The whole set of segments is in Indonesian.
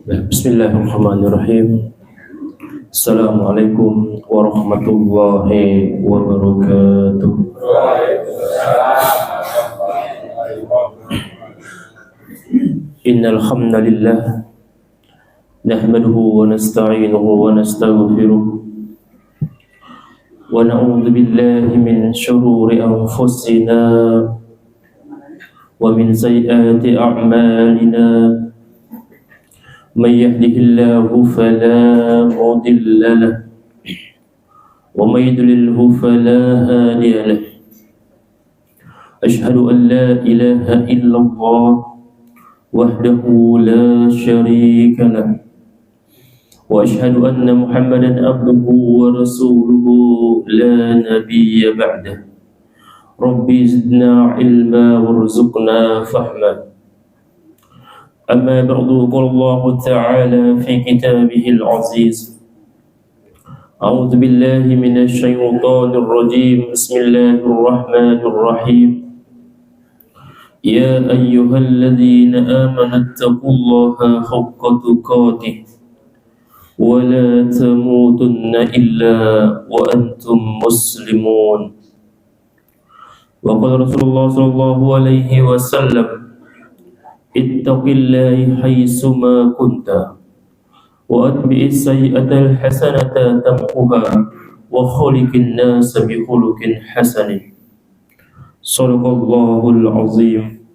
Bismillahirrahmanirrahim. Assalamualaikum warahmatullahi wabarakatuh. Innal hamdalillah nahmaduhu wa nasta'inuhu wa nastaghfiruh wa na'udzu billahi min shururi anfusina wa min sayyiati a'malina. من يهده الله فلا مضل له ومن يضلله فلا هادي له أشهد أن لا إله إلا الله وحده لا شريك له وأشهد أن محمدا عبده ورسوله لا نبي بعده ربي زدنا علما وارزقنا فهما. أما بعد قال الله تعالى في كتابه العزيز أعوذ بالله من الشيطان الرجيم بسم الله الرحمن الرحيم يا أيها الذين آمنوا اتقوا الله حق تقاته ولا تموتن إلا وأنتم مسلمون. وقال رسول الله صلى الله عليه وسلم ittaqillahi haitsuma kunta wa atbi'is sayyi'atal hasanata tamhuha wa khuliqin nas bi khuluqin hasanin. Shadaqallahul azim.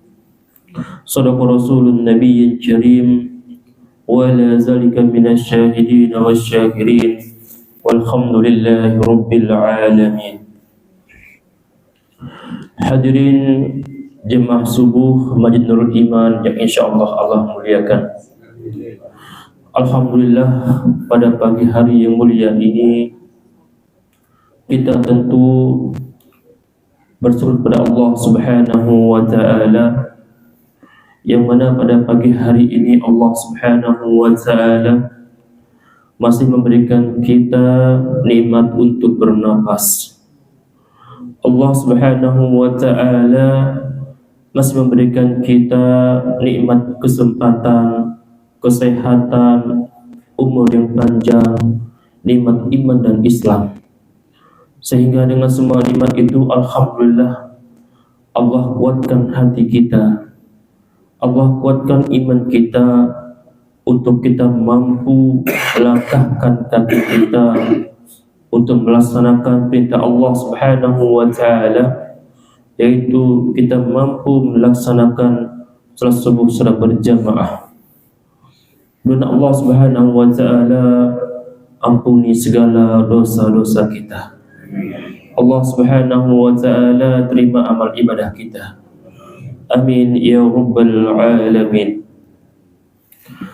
Shadaqa rasulun nabiyyil karim wa la zalika minasy syahidin wasyakirin walhamdulillahi rabbil alamin. Hadirin jemaah subuh Masjid Nurul Iman yang insyaallah Allah muliakan. Alhamdulillah, pada pagi hari yang mulia ini kita tentu bersyukur kepada Allah Subhanahu wa taala, yang mana pada pagi hari ini Allah Subhanahu wa taala masih memberikan kita nikmat untuk bernapas. Allah Subhanahu wa taala masih memberikan kita nikmat kesempatan, kesehatan, umur yang panjang, nikmat iman dan Islam. Sehingga dengan semua nikmat itu, alhamdulillah, Allah kuatkan hati kita, Allah kuatkan iman kita untuk kita mampu melangkahkan kaki kita untuk melaksanakan perintah Allah Subhanahu wa taala, yaitu kita mampu melaksanakan salat subuh secara berjamaah. Dan Allah Subhanahu wa taala ampuni segala dosa-dosa kita. Allah Subhanahu wa taala terima amal ibadah kita. Amin ya rabbal alamin.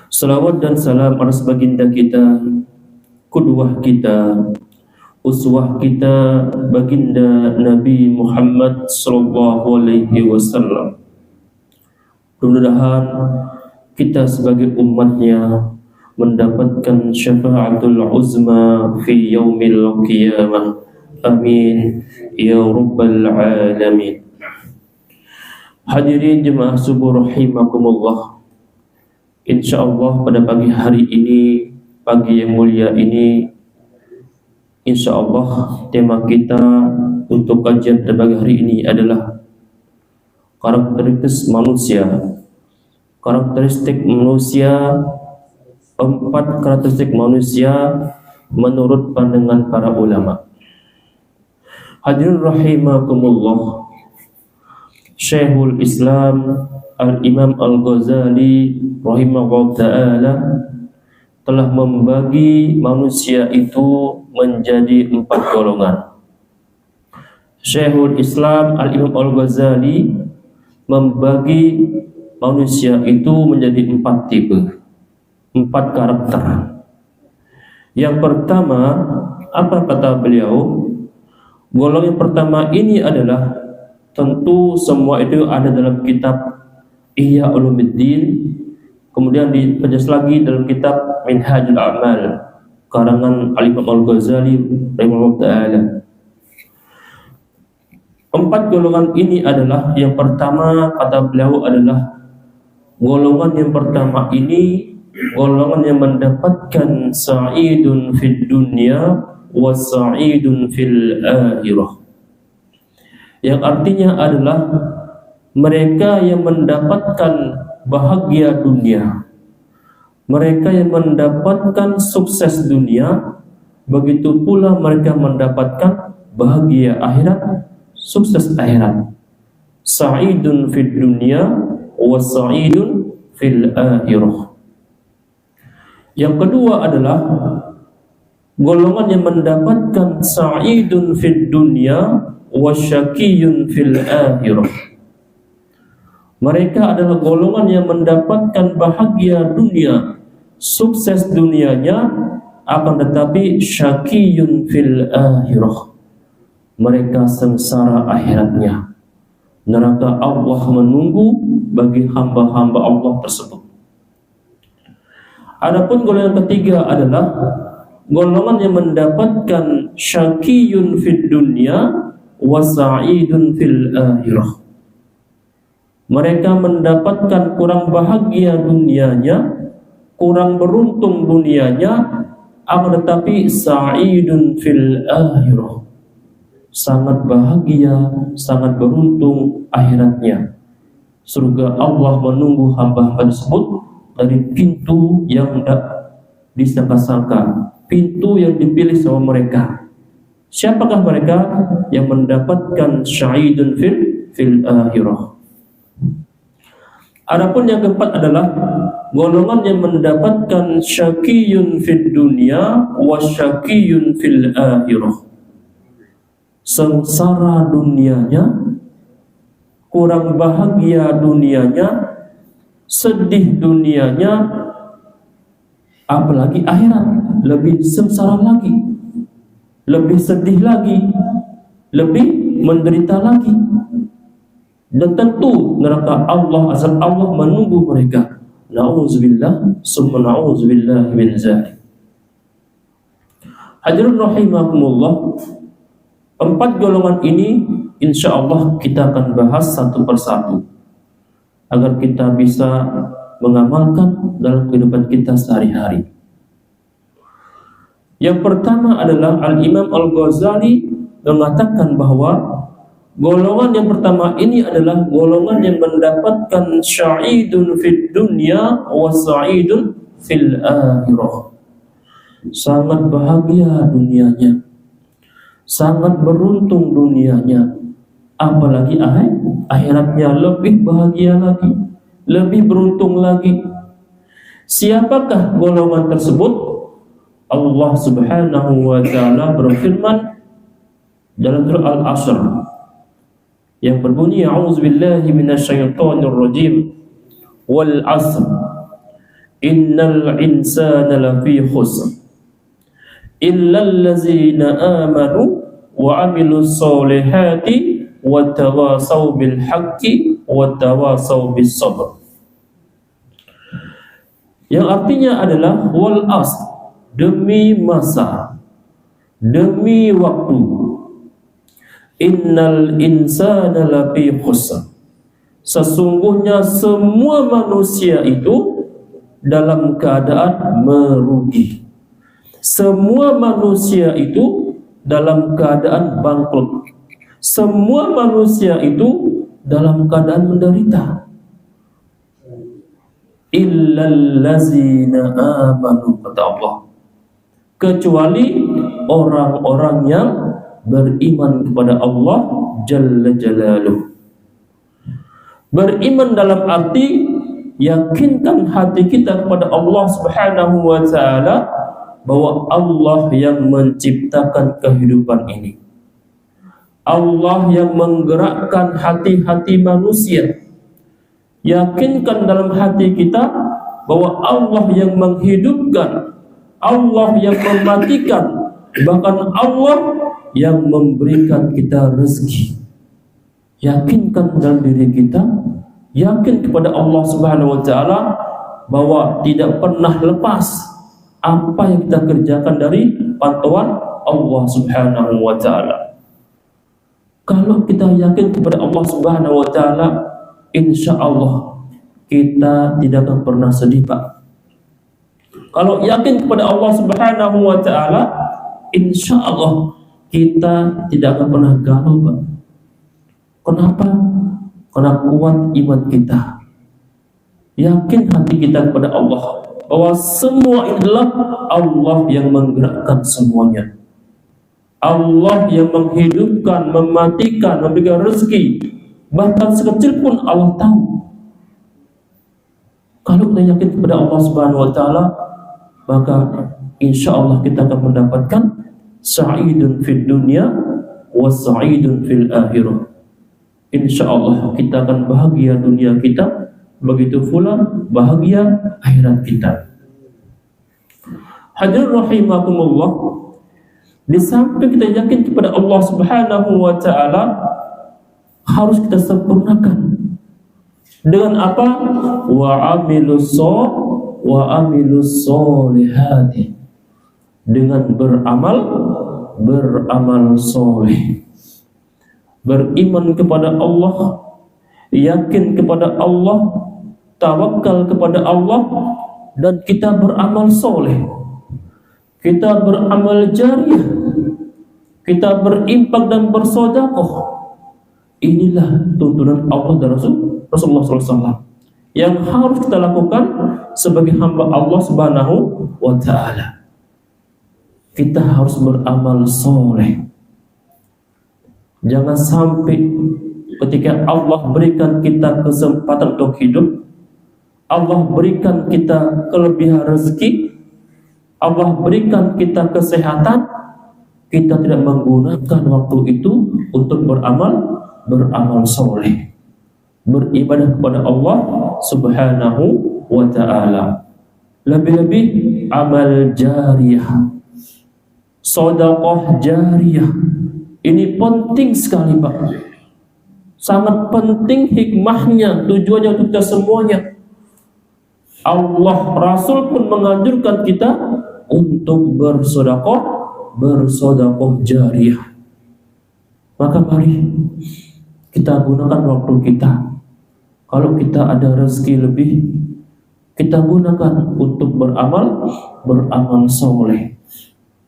Salawat dan salam atas baginda kita, qudwah kita, uswah kita, baginda Nabi Muhammad sallallahu alaihi wasallam. Mudah-mudahan kita sebagai umatnya mendapatkan syafaatul uzma fi yaumil qiyamah. Amin ya rabbal alamin. Hadirin jemaah subuh rahimakumullah. Insyaallah pada pagi hari ini, pagi yang mulia ini, insyaallah tema kita untuk kajian pada pagi hari ini adalah karakteristik manusia. Karakteristik manusia, 4 karakteristik manusia menurut pandangan para ulama. Hadirin rahimakumullah, Syekhul Islam Al-Imam Al-Ghazali rahimahullah ta'ala telah membagi manusia itu menjadi 4 golongan. Syekhul Islam Al-Imam Al-Ghazali membagi manusia itu menjadi 4 tipe, 4 karakter. Yang pertama, apa kata beliau? Golongan yang pertama ini adalah, tentu semua itu ada dalam kitab Ihya Ulumuddin, kemudian diperjelas lagi dalam kitab Minhajul A'mal karangan Al-Imam Al-Ghazali rahimahullah ta'ala. Empat golongan ini adalah, yang pertama kata beliau adalah golongan yang pertama ini golongan yang mendapatkan sa'idun fid dunya wa sa'idun fil akhirah. Yang artinya adalah mereka yang mendapatkan bahagia dunia, mereka yang mendapatkan sukses dunia, begitu pula mereka mendapatkan bahagia akhirat, sukses akhirat. Sa'idun fid dunya wa sa'idun fil akhirah. Yang kedua adalah golongan yang mendapatkan sa'idun fid dunya wa syaqiyun fil akhirah. Mereka adalah golongan yang mendapatkan bahagia dunia, sukses dunianya, akan tetapi syaqiyun fil akhirah. Mereka sengsara akhiratnya. Neraka Allah menunggu bagi hamba-hamba Allah tersebut. Adapun golongan ketiga adalah golongan yang mendapatkan syaqiyun fid dunya wa sa'idun fil akhirah. Mereka mendapatkan kurang bahagia dunianya, kurang beruntung dunianya, akan tetapi sa'idun fil akhirah, sangat bahagia, sangat beruntung akhiratnya. Surga Allah menunggu hamba-hamba tersebut dari pintu yang tidak disangka-sangka, pintu yang dipilih sama mereka. Siapakah mereka yang mendapatkan sa'idun fil akhirah? Adapun yang keempat adalah golongan yang mendapatkan syaqiyun fid dunya wa syaqiyun fil akhirah. Sengsara dunianya, kurang bahagia dunianya, sedih dunianya, apalagi akhirat lebih sengsara lagi, lebih sedih lagi, lebih menderita lagi. Dan tentu neraka Allah, azab Allah menunggu mereka. Na'udzubillah, summa na'udzubillah min zalik. Hadirin rahimakumullah, empat golongan ini insyaallah kita akan bahas satu persatu agar kita bisa mengamalkan dalam kehidupan kita sehari-hari. Yang pertama adalah Al-Imam Al-Ghazali mengatakan bahwa golongan yang pertama ini adalah golongan yang mendapatkan sya'idun fid dunya wa sa'idun fil akhirah. Sangat bahagia dunianya, sangat beruntung dunianya, apalagi akhiratnya lebih bahagia lagi, lebih beruntung lagi. Siapakah golongan tersebut? Allah Subhanahu wa taala berfirman dalam surah Al-Asr yang berbunyi, a'udzubillahi minasyaitonir rajim, wal 'asr innal insana lafi khusr illa allazina amanu wa 'amilus solihati wa tawasaw bil haqqi wa tawasaw bis sabr. Yang artinya adalah wal 'asr, demi masa, demi waktu. Innal insana lafi khusr, sesungguhnya semua manusia itu dalam keadaan merugi. Semua manusia itu dalam keadaan bangkrut. Semua manusia itu dalam keadaan menderita. Illallazina amanu, kata Allah, kecuali orang-orang yang beriman kepada Allah Jalla Jalaluh. Beriman dalam arti yakinkan hati kita kepada Allah Subhanahu wa taala bahwa Allah yang menciptakan kehidupan ini, Allah yang menggerakkan hati-hati manusia. Yakinkan dalam hati kita bahwa Allah yang menghidupkan, Allah yang mematikan, bahkan Allah yang memberikan kita rezeki. Yakinkan dalam diri kita, yakin kepada Allah Subhanahu wa taala bahwa tidak pernah lepas apa yang kita kerjakan dari pantauan Allah Subhanahu wa taala. Kalau kita yakin kepada Allah Subhanahu wa taala, insya Allah kita tidak akan pernah sedih, Pak. Kalau yakin kepada Allah Subhanahu wa taala, insya Allah kita tidak akan pernah galau, Pak. Kenapa? Karena kuat iman kita. Yakin hati kita kepada Allah bahwa semua ini adalah Allah yang menggerakkan semuanya. Allah yang menghidupkan, mematikan, memberikan rezeki. Bahkan sekecil pun Allah tahu. Kalau kita yakin kepada Allah Subhanahu wa taala, maka insya Allah kita akan mendapatkan sa'idun fid dunya wa sa'idun fil akhirah. Insya Allah kita akan bahagia dunia kita, begitu pula bahagia akhirat kita. Hadirin rahimakumullah, di samping kita yakin kepada Allah Subhanahu wa taala, harus kita sempurnakan dengan apa? Wa amilus solihati, dengan beramal soleh, beriman kepada Allah, yakin kepada Allah, tawakal kepada Allah, dan kita beramal soleh, kita beramal jariah, kita berinfak dan bersedekah. Inilah tuntunan Allah dan Rasulullah SAW yang harus kita lakukan sebagai hamba Allah Subhanahu wa taala. Kita harus beramal soleh. Jangan sampai ketika Allah berikan kita kesempatan untuk hidup, Allah berikan kita kelebihan rezeki, Allah berikan kita kesehatan, kita tidak menggunakan waktu itu untuk beramal soleh, beribadah kepada Allah Subhanahu wa ta'ala. Lebih-lebih amal jariyah, sedekah jariyah, ini penting sekali, Pak. Sangat penting hikmahnya, tujuannya untuk kita semuanya. Allah, Rasul pun menganjurkan kita untuk bersedekah jariyah. Maka mari kita gunakan waktu kita. Kalau kita ada rezeki lebih, kita gunakan untuk beramal soleh,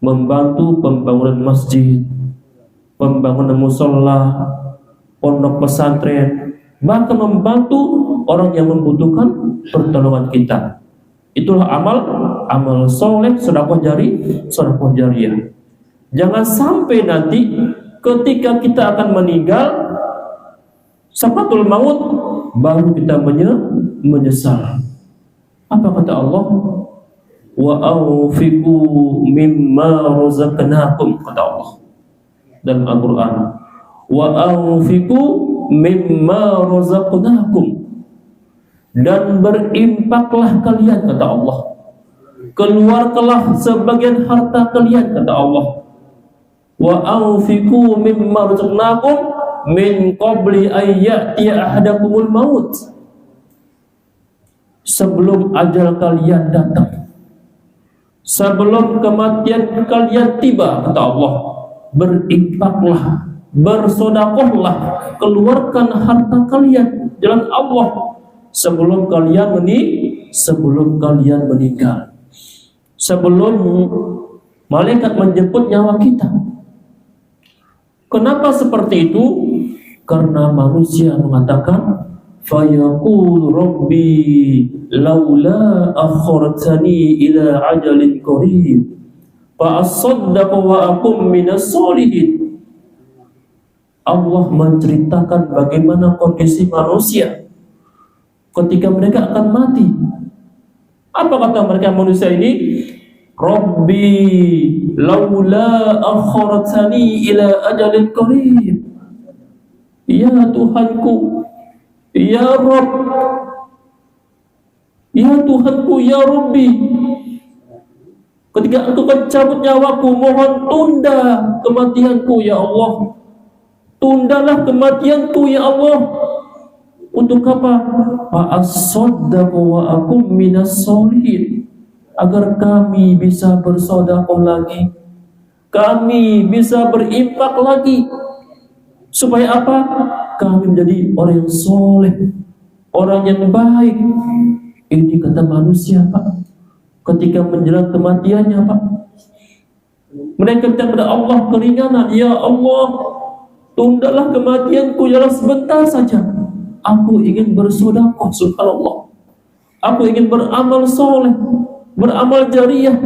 membantu pembangunan masjid, pembangunan musola, pondok pesantren, bahkan membantu orang yang membutuhkan pertolongan kita. Itulah amal soleh, sedekah jariyah. Jangan sampai nanti ketika kita akan meninggal, sakratul maut, baru kita menyesal. Apa kata Allah? Wa anfiqu mimma razaqnakum, kata Allah dalam Al-Quran. Wa anfiqu mimma razaqnakum, dan berinfaklah kalian, kata Allah. Keluarkanlah sebagian harta kalian, kata Allah. Wa anfiqu mimma razaqnakum min qabli an ya'tiya ahadakumul maut, sebelum ajal kalian datang, sebelum kematian kalian tiba, kata Allah. Berinfaklah, bersedekahlah, keluarkan harta kalian jalan Allah sebelum kalian meninggal, sebelum malaikat menjemput nyawa kita. Kenapa seperti itu? Karena manusia mengatakan, fayaqul rabbi laula akhartani ila ajalin qarib fa asaddaq wa akum minas solihin. Allah menceritakan bagaimana kondisi manusia ketika mereka akan mati. Apa kata mereka manusia ini? Rabbi laula akhartani ila ajalin qarib. Ya Tuhanku, ya Rabb, ya Tuhanku, ya Rabbi, ketika Engkau mencabut nyawaku, mohon tunda kematianku, ya Allah. Tundalah kematianku, ya Allah. Untuk apa? Fa'asaddaqu wa akum minas solihin, agar kami bisa bersedekah lagi, kami bisa berinfak lagi, Supaya apa? Kami menjadi orang yang soleh, orang yang baik. Ini kata manusia, Pak. Ketika menjelang kematiannya, Pak, mereka minta kepada Allah keringanan. Ya Allah, tundalah kematianku ya Allah sebentar saja. Aku ingin bersedekah, subhanallah. Aku ingin beramal soleh, beramal jariah,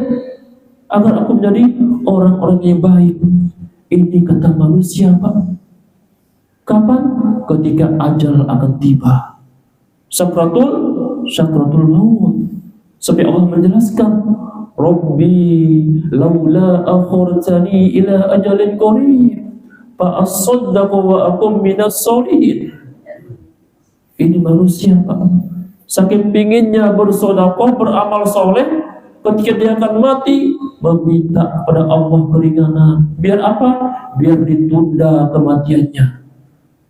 agar aku menjadi orang-orang yang baik. Ini kata manusia, Pak. Kapan? Ketika ajal akan tiba. Sakratul maut. Sampai Allah menjelaskan, Rabbi laula akhartani ila ajalin qarib fa asaddaqu wa akum minas sholihin. Ini manusia, Pak. Saking pinginnya bersedekah, beramal soleh, ketika dia akan mati, meminta kepada Allah keringanan. Biar apa? Biar ditunda kematiannya.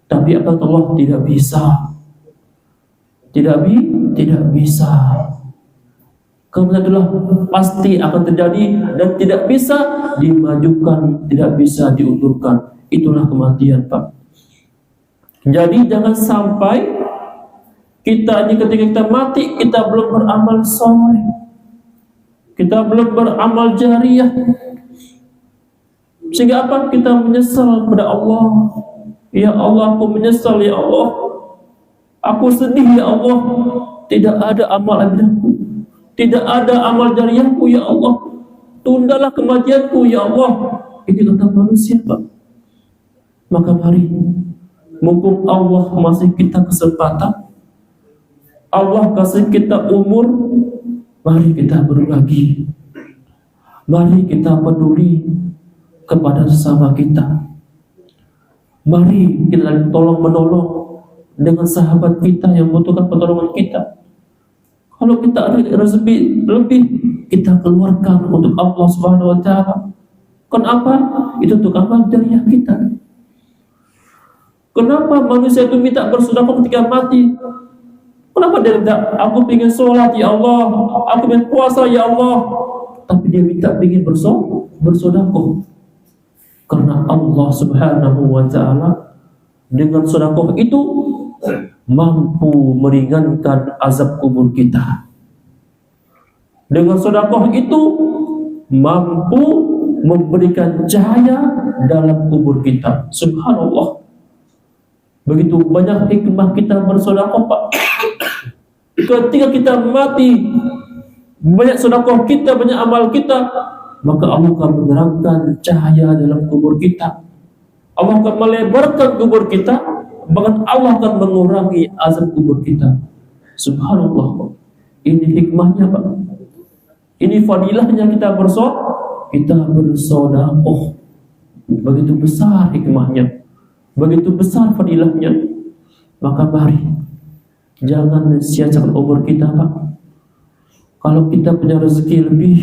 Tapi apa Allah tidak bisa. Tidak bisa. Kematian adalah pasti akan terjadi dan tidak bisa dimajukan, tidak bisa diundurkan. Itulah kematian, Pak. Jadi jangan sampai kita ini ketika kita mati, kita belum beramal soleh, kita belum beramal jariah, sehingga apa? Kita menyesal kepada Allah. Ya Allah, aku menyesal ya Allah, aku sedih ya Allah, tidak ada amal ibadahku, tidak ada amal jariahku ya Allah, tundalah kematianku ya Allah. Ini kata manusia, Pak. Maka mari, mumpung Allah masih kita kesempatan, Allah kasih kita umur, mari kita berbagi, mari kita peduli kepada sesama kita. Mari kita tolong menolong dengan sahabat kita yang membutuhkan pertolongan kita. Kalau kita ada rezeki lebih, kita keluarkan untuk Allah Subhanahu wa taala. Kenapa? Itu untuk amal jariah kita. Kenapa manusia itu minta bersedekah ketika mati? Kenapa dia minta, aku ingin sholat ya Allah, aku ingin puasa ya Allah, tapi dia minta ingin bersedekah? Karena Allah Subhanahu wa ta'ala dengan sedekah itu mampu meringankan azab kubur kita. Dengan sedekah itu mampu memberikan cahaya dalam kubur kita. Subhanallah. Begitu banyak hikmah kita bersedekah, Pak. Ketika kita mati, banyak sedekah kita, banyak amal kita, maka Allah akan menerangkan cahaya dalam kubur kita. Allah akan melebarkan kubur kita, bahkan Allah akan mengurangi azab kubur kita. Subhanallah. Ini hikmahnya, Pak. Ini fadilahnya kita bersedekah. Begitu besar hikmahnya, begitu besar fadilahnya. Maka mari, jangan sia-siakan umur kita, Pak. Kalau kita punya rezeki lebih,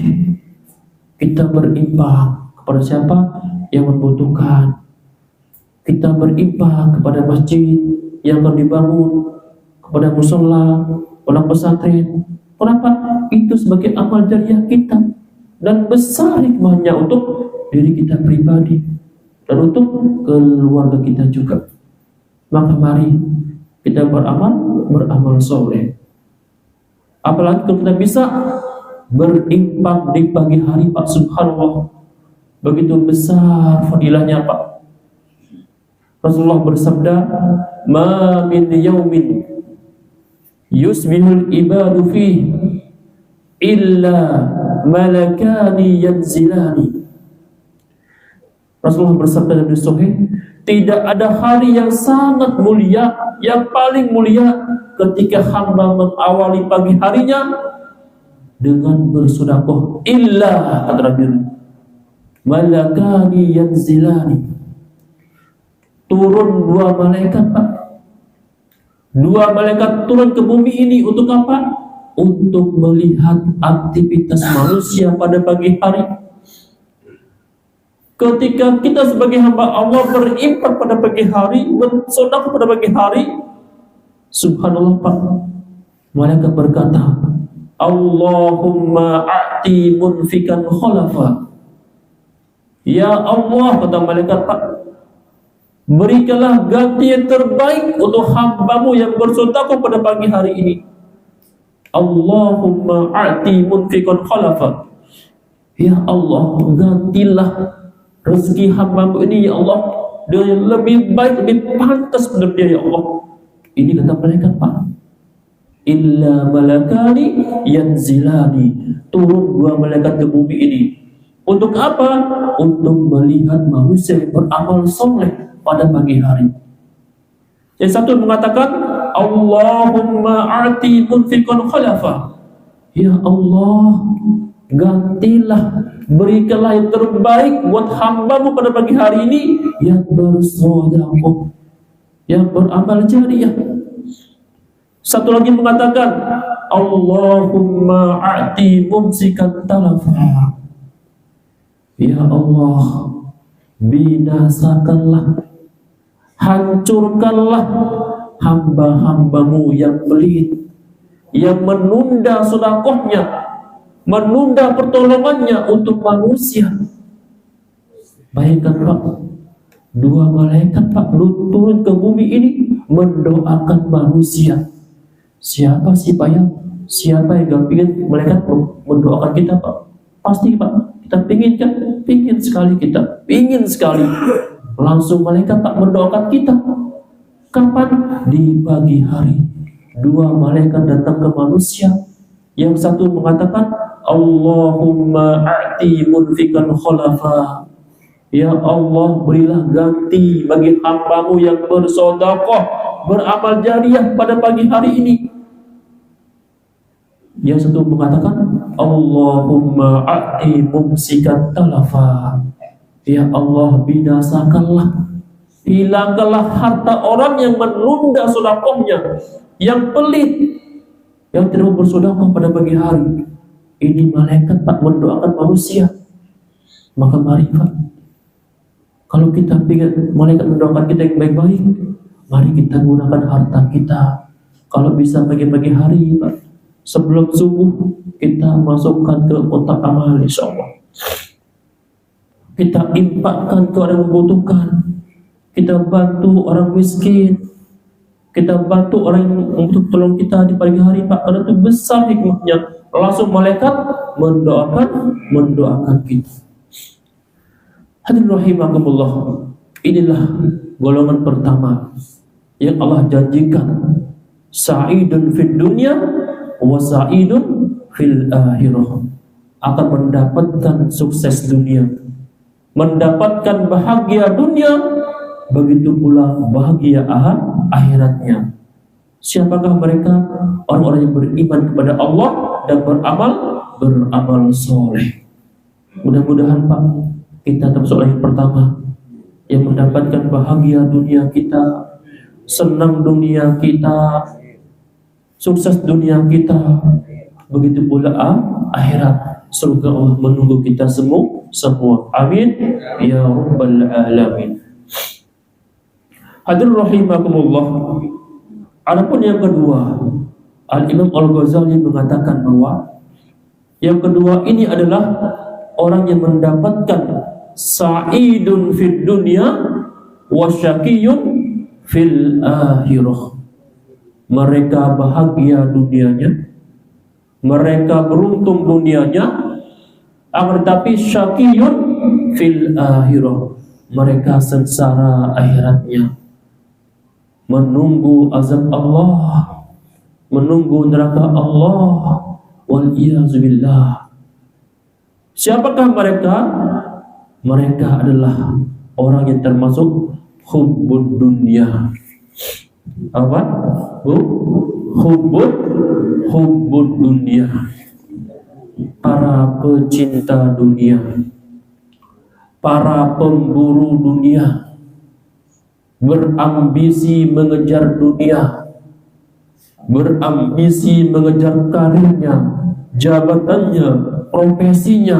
kita berinfak kepada siapa yang membutuhkan. Kita berinfak kepada masjid yang akan dibangun, kepada musola, kepada pesantren. Kenapa? Itu sebagai amal jariah kita, dan besar hikmahnya untuk diri kita pribadi dan untuk keluarga kita juga. Maka mari kita beramal soleh. Apalagi kalau kita bisa berinfak di pagi hari, Pak. Subhanallah, begitu besar fadilahnya, Pak. Rasulullah bersabda, ma min yaumin yusbihul ibadu fihi illa malakani yanzilani. Rasulullah bersabda dalam Sahih, tidak ada hari yang sangat mulia, yang paling mulia ketika hamba mengawali pagi harinya dengan bersedekah, illa, kata Nabi, malakani yanzilani, turun dua malaikat, Pak. Dua malaikat turun ke bumi ini untuk apa? Untuk melihat aktivitas manusia pada pagi hari. Ketika kita sebagai hamba Allah berinfak pada pagi hari, bersedekah pada pagi hari, subhanallah, Pak, malaikat berkata, Allahumma a'ti munfikan khalafa. Ya Allah, kata malaikat, Pak, Berikanlah ganti yang terbaik untuk hamba-Mu yang bersedekah pada pagi hari ini. Allahumma a'ti munfiqan khalafa. Ya Allah, gantilah rezeki hamba-Mu ini ya Allah dengan lebih baik, lebih pantas benar dia ya Allah. Ini kata malaikat, Pak. Illa malakani yanzilani, turun 2 malaikat ke bumi ini. Untuk apa? Untuk melihat manusia yang beramal soleh pada pagi hari. Yang satu mengatakan, Allahumma a'ti munfiqan khalafa. Ya Allah, gantilah, berikanlah yang terbaik buat hamba-Mu pada pagi hari ini yang bersedekah, yang beramal jariah. Satu lagi mengatakan, Allahumma a'ti mumsikan talafa. Ya Allah, binasakanlah, hancurkanlah hamba-hamba-Mu yang pelit, yang menunda sedekahnya, menunda pertolongannya untuk manusia. Bayangkan Pak, 2 malaikat Pak turun ke bumi ini mendoakan manusia. Siapa sih Pak yang gak pingin malaikat mendoakan kita Pak? Pasti Pak, kita pingin kan? Pingin sekali kita, pingin sekali. Langsung malaikat Pak mendoakan kita. Kapan? Di pagi hari. 2 malaikat datang ke manusia. Yang satu mengatakan, Allahumma a'ti munfiqan khalafa. Ya Allah, berilah ganti bagi hamba-Mu yang bersedekah, beramal jariah pada pagi hari ini. Yang satu mengatakan, Allahumma a'ti mumsikan talafa. Ya Allah, binasakanlah, hilangkanlah harta orang yang menunda sedekahnya, yang pelit, yang tidak bersedekah pada pagi hari. Ini malaikat Pak mendoakan manusia. Maka mari Pak, kalau kita ingin malaikat mendoakan kita yang baik-baik, mari kita gunakan harta kita. Kalau bisa pagi-pagi hari Pak, sebelum subuh kita masukkan ke kotak amal, insyaallah. Kita infakkan ke orang yang membutuhkan. Kita bantu orang miskin. Kita bantu orang yang membutuhkan tolong kita di pagi hari Pak. Karena itu besar hikmahnya. Langsung malaikat mendoakan kita. Hadirin rahimakumullah. Inilah golongan pertama yang Allah janjikan. Sa'idun fid dunya wa sa'idun fil akhirah. Akan mendapatkan sukses dunia, mendapatkan bahagia dunia, begitu pula bahagia akhiratnya. Siapakah mereka? Orang-orang yang beriman kepada Allah dan beramal soleh. Mudah-mudahan Pak, kita termasuk orang yang pertama yang mendapatkan bahagia dunia kita, senang dunia kita, sukses dunia kita, begitu pula akhirat. Surga Allah menunggu kita semua. Amin ya rabbal alamin. Hadirin rahimakumullah. Adapun yang kedua, Al-Imam Al-Ghazali mengatakan bahwa yang kedua ini adalah orang yang mendapatkan sa'idun fid dunya wa syaqiyun fil akhirah. Mereka bahagia dunianya, mereka beruntung dunianya, akan tetapi syaqiyun fil akhirah, mereka sengsara akhiratnya, menunggu azab Allah, menunggu neraka Allah. Wal iyazubillah. Siapakah mereka? Mereka adalah orang yang termasuk hubbud dunia. Apa? Hubbud dunia. Para pecinta dunia, para pemburu dunia, berambisi mengejar dunia, berambisi mengejar karirnya, jabatannya, profesinya,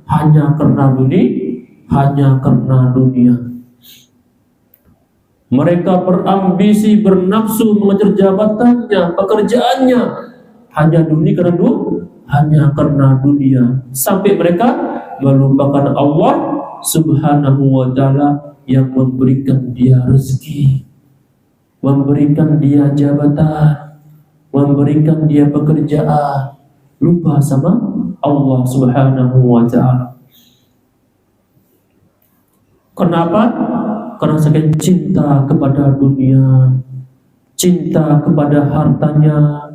hanya karena dunia. Mereka berambisi, bernafsu mengejar jabatannya, pekerjaannya, hanya karena dunia, sampai mereka melupakan Allah Subhanahu wa ta'ala yang memberikan dia rezeki, memberikan dia jabatan, memberikan dia pekerjaan. Lupa sama Allah Subhanahu wa ta'ala. Kenapa? Karena saking cinta kepada dunia, cinta kepada hartanya,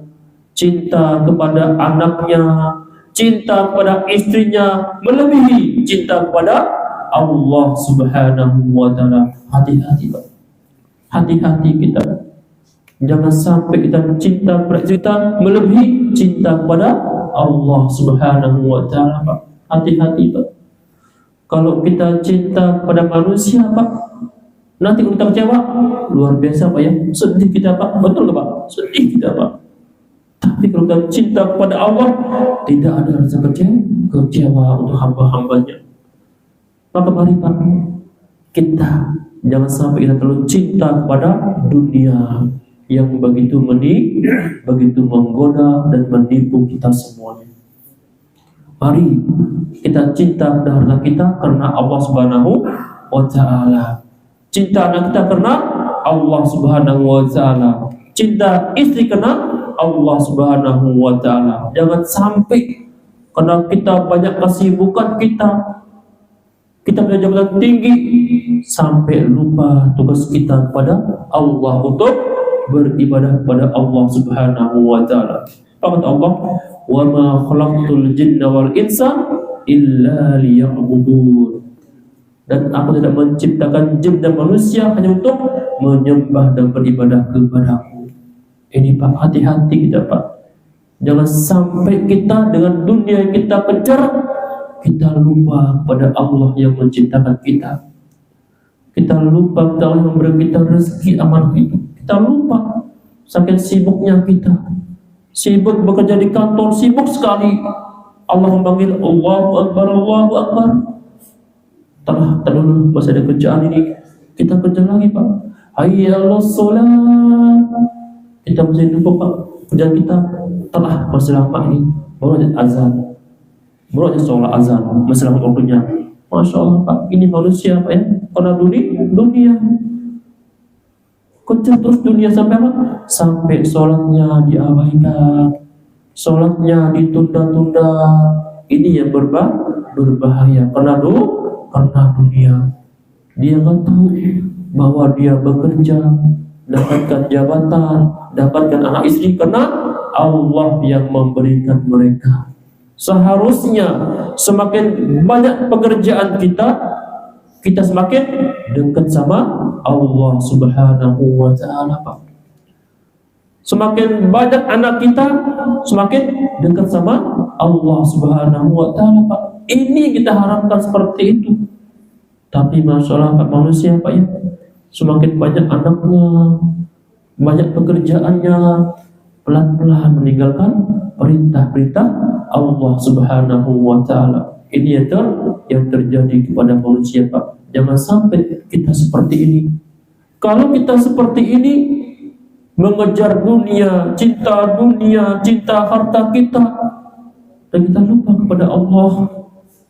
cinta kepada anaknya, cinta kepada istrinya, melebihi cinta kepada Allah Subhanahu wa ta'ala. Hati-hati, Pak. Hati-hati kita. Jangan sampai kita cinta kepada kita melebihi cinta kepada Allah Subhanahu wa ta'ala, Pak. Hati-hati, Pak. Kalau kita cinta kepada manusia, Pak, nanti kita kecewa, luar biasa, Pak, ya. Sedih kita, Pak. Betul, Pak? Sedih kita, Pak. Tapi kalau kita cinta kepada Allah, tidak ada rasa kecewa untuk hamba-hambanya. Maka mari, Pak, kita jangan sampai kita terlalu cinta kepada dunia yang begitu menggoda dan menipu kita semuanya. Mari kita cinta pada harta kita karena Allah Subhanahu wa ta'ala. Cinta anak kita karena Allah Subhanahu wa ta'ala. Cinta istri karena Allah Subhanahu wa ta'ala. Jangan sampai karena kita banyak kesibukan kita punya jabatan tinggi, sampai lupa tugas kita kepada Allah untuk beribadah kepada Allah Subhanahu wa ta'ala. Kata Allah, "Wa ma khalaqtul jinna wal insa illa liya'budun." Dan aku tidak menciptakan jin dan manusia hanya untuk menyembah dan beribadah kepadaku. Ini, Pak, hati-hati kita, Pak. Jangan sampai kita dengan dunia yang kita kejar, kita lupa pada Allah yang menciptakan kita. Kita lupa pada Allah yang memberi kita rezeki amanah itu. Kita lupa saking sibuknya kita. Sibuk bekerja di kantor, sibuk sekali. Allah memanggil, Allahu Akbar, Allahu Akbar. Tak dulu masih ada kerjaan ini, kita kerja lagi, Pak. Hayya 'alas shalah. Kita masih lupa, Pak, kerjaan kita telah masih lama ini. Baru ada azan, baru ada sholat azan, masih lama waktunya. Masya Allah, Pak, ini manusia, Pak, ya, karena dunia. Kejar terus dunia sampai apa? Sampai sholatnya diabaikan, sholatnya ditunda-tunda. Ini yang berbahaya karena dunia. Dia nggak tahu bahwa dia bekerja, dapatkan jabatan, dapatkan anak istri karena Allah yang memberikan mereka. Seharusnya semakin banyak pekerjaan kita semakin dekat sama Allah Subhanahu wa ta'ala, Pak. Semakin banyak anak kita, semakin dekat sama Allah Subhanahu wa ta'ala, Pak. Ini kita harapkan seperti itu. Tapi masalah Pak, manusia, Pak, ya, semakin banyak anaknya, banyak pekerjaannya, pelan-pelan meninggalkan perintah-perintah Allah Subhanahu wa ta'ala. Ini yang terjadi kepada manusia, Pak. Jangan sampai kita seperti ini. Kalau kita seperti ini, mengejar dunia, cinta harta kita, dan kita lupa kepada Allah,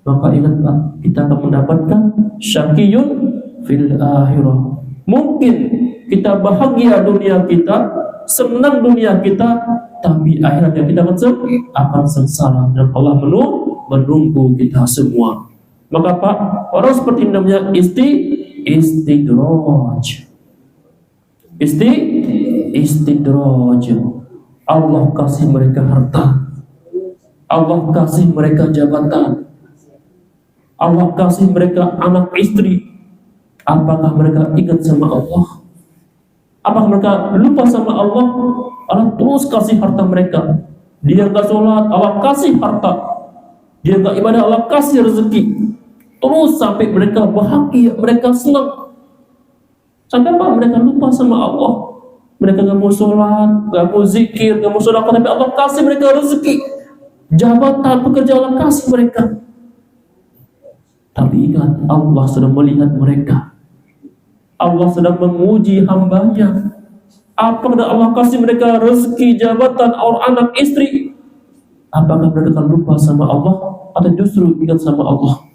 maka ingat, Pak, kita akan mendapatkan syaqiyun fil akhirah. Mungkin kita bahagia dunia kita, senang dunia kita, tapi akhirnya kita akan sengsara dan Allah menunggu kita semua. Maka, Pak, orang seperti ini namanya istidraj. Istidraj. Allah kasih mereka harta, Allah kasih mereka jabatan, Allah kasih mereka anak istri. Apakah mereka ingat sama Allah? Apakah mereka lupa sama Allah? Allah terus kasih harta mereka. Dia nggak sholat, Allah kasih harta. Dia nggak ibadah, Allah kasih rezeki. Terus sampai mereka bahagia, mereka senang. Sampai apa? Mereka lupa sama Allah. Mereka nggak mau sholat, nggak mau zikir, nggak mau sedekah, tapi Allah kasih mereka rezeki, jabatan, pekerjaan, Allah kasih mereka. Tapi ingat, Allah sedang melihat mereka. Allah sedang menguji hambanya. Apakah Allah kasih mereka rezeki, jabatan, anak istri? Apakah mereka akan lupa sama Allah atau justru ingat sama Allah?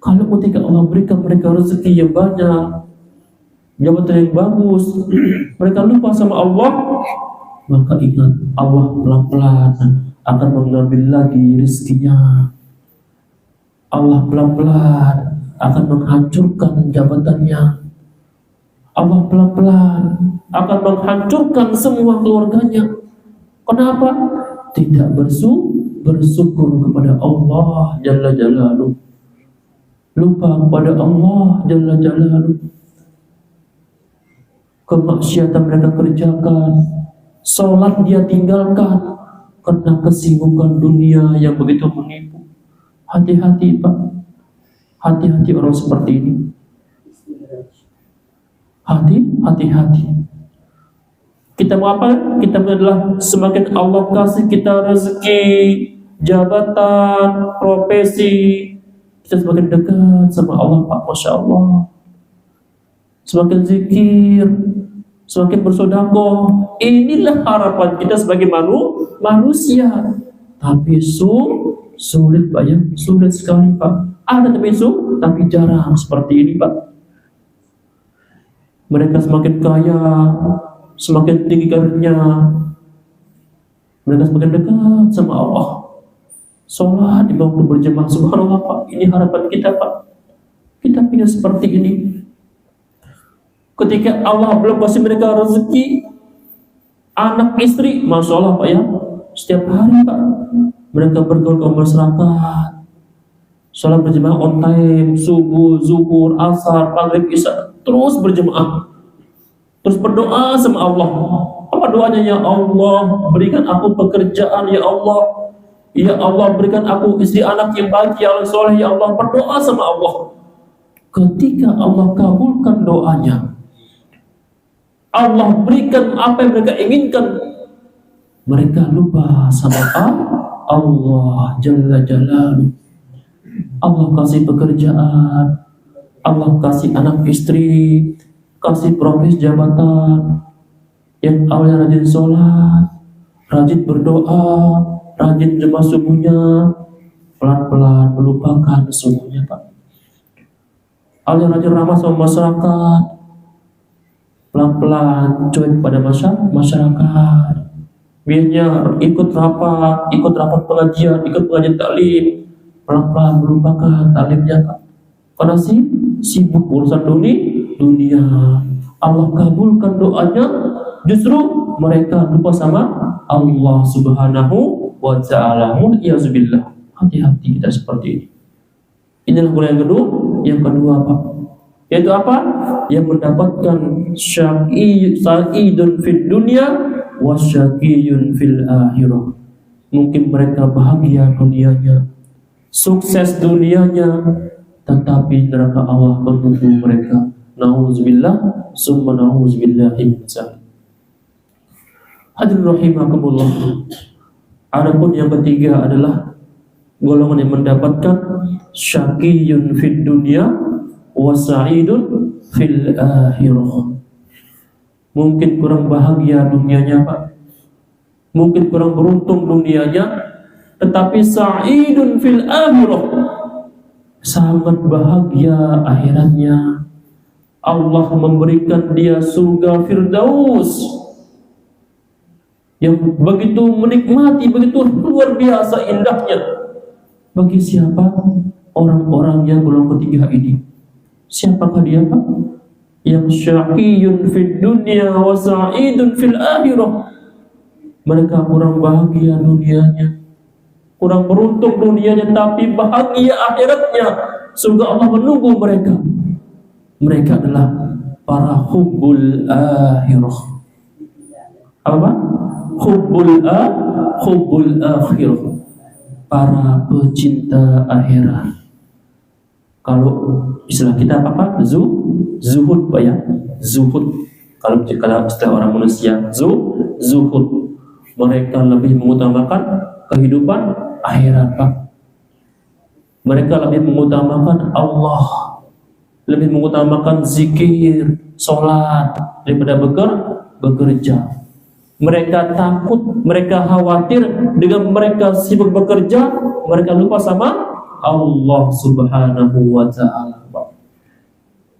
Kalau ketika Allah berikan mereka rezeki yang banyak, jabatan yang bagus, mereka lupa sama Allah, maka ingat Allah pelan-pelan akan mengambil lagi rezekinya. Allah pelan-pelan akan menghancurkan jabatannya. Allah pelan-pelan akan menghancurkan semua keluarganya. Kenapa? Tidak bersyukur kepada Allah Jalla Jalaluh. Lupa kepada Allah Jalla Jalaluh. Kemaksiatan mereka kerjakan, sholat dia tinggalkan karena kesibukan dunia yang begitu menipu. Hati-hati Pak, hati-hati orang seperti ini. Hati-hati. Kita mau apa? Kita adalah semakin Allah kasih kita rezeki, jabatan, profesi, kita semakin dekat sama Allah Pak, Masya Allah. Semakin zikir, semakin bersedekah. Inilah harapan kita sebagai manusia. Tapi sulit Pak ya, sulit sekali Pak. Ada tapi jarang seperti ini Pak. Mereka semakin kaya, semakin tinggi karirnya, mereka semakin dekat sama Allah. Sholat di waktu berjamaah, subhanallah Pak. Ini harapan kita Pak. Kita ingin seperti ini. Ketika Allah belum kasih mereka rezeki, anak istri, masya Allah Pak ya, setiap hari Pak, mereka bergaul ke masyarakat, sholat berjamaah on time, subuh, zuhur, asar, maghrib, isya, terus berjamaah, terus berdoa sama Allah. Apa doanya? Ya Allah, berikan aku pekerjaan, ya Allah. Ya Allah, berikan aku istri anak yang baik, yang soleh, ya Allah. Berdoa sama Allah. Ketika Allah kabulkan doanya, Allah berikan apa yang mereka inginkan, mereka lupa sama Allah Jalla Jalaluh. Allah kasih pekerjaan, Allah kasih anak istri, kasih profesi jabatan, yang awalnya rajin sholat, rajin berdoa, rajin jemaah subuhnya, pelan-pelan melupakan subuhnya Pak. Awalnya rajin ramah sama masyarakat, pelan-pelan cuek pada masyarakat. Biasanya ikut rapat pengajian, ikut pengajian taklim, pelan-pelan melupakan taklimnya Pak. Karena sibuk urusan dunia. Allah kabulkan doanya, justru mereka lupa sama Allah Subhanahu wa ta'ala. Mu'iyyazubillah. Hati-hati kita seperti ini. Inilah golongan yang kedua Pak. Yaitu apa? Yang mendapatkan sa'idun fid dunya wa syaqiyun fil akhirah. Mungkin mereka bahagia dunianya, sukses dunianya, tetapi neraka Allah menunggu mereka. Nauzubillah, summa nauzubillahi min dzalik. Hadirin rahimakumullah. Adapun yang ketiga adalah golongan yang mendapatkan syaqiyun fid dunya wa sa'idun fil akhirah. Mungkin kurang bahagia dunianya Pak, mungkin kurang beruntung dunianya, tetapi sa'idun fil akhirah, sangat bahagia akhiratnya. Allah memberikan dia surga Firdaus yang begitu menikmati, begitu luar biasa indahnya. Bagi siapa? Orang-orang yang golongan ketiga ini. Siapakah dia Pak? Yang syaqiyun fid dunya wa sa'idun fil akhirah. Mereka kurang bahagia dunianya, kurang beruntung dunianya, tapi bahagia akhiratnya. Surga Allah menunggu mereka. Mereka adalah para hubbul akhirah. Apa? Hubbul akhirah. Para pecinta akhirat. Kalau istilah kita apa? Zuhud Pak ya. Zuhud. Kalau istilah orang manusia, zuhud. Mereka lebih mengutamakan kehidupan akhirat Pak. Mereka lebih mengutamakan Allah, lebih mengutamakan zikir, sholat daripada bekerja. Mereka takut, mereka khawatir dengan mereka sibuk bekerja, mereka lupa sama Allah Subhanahu wa ta'ala.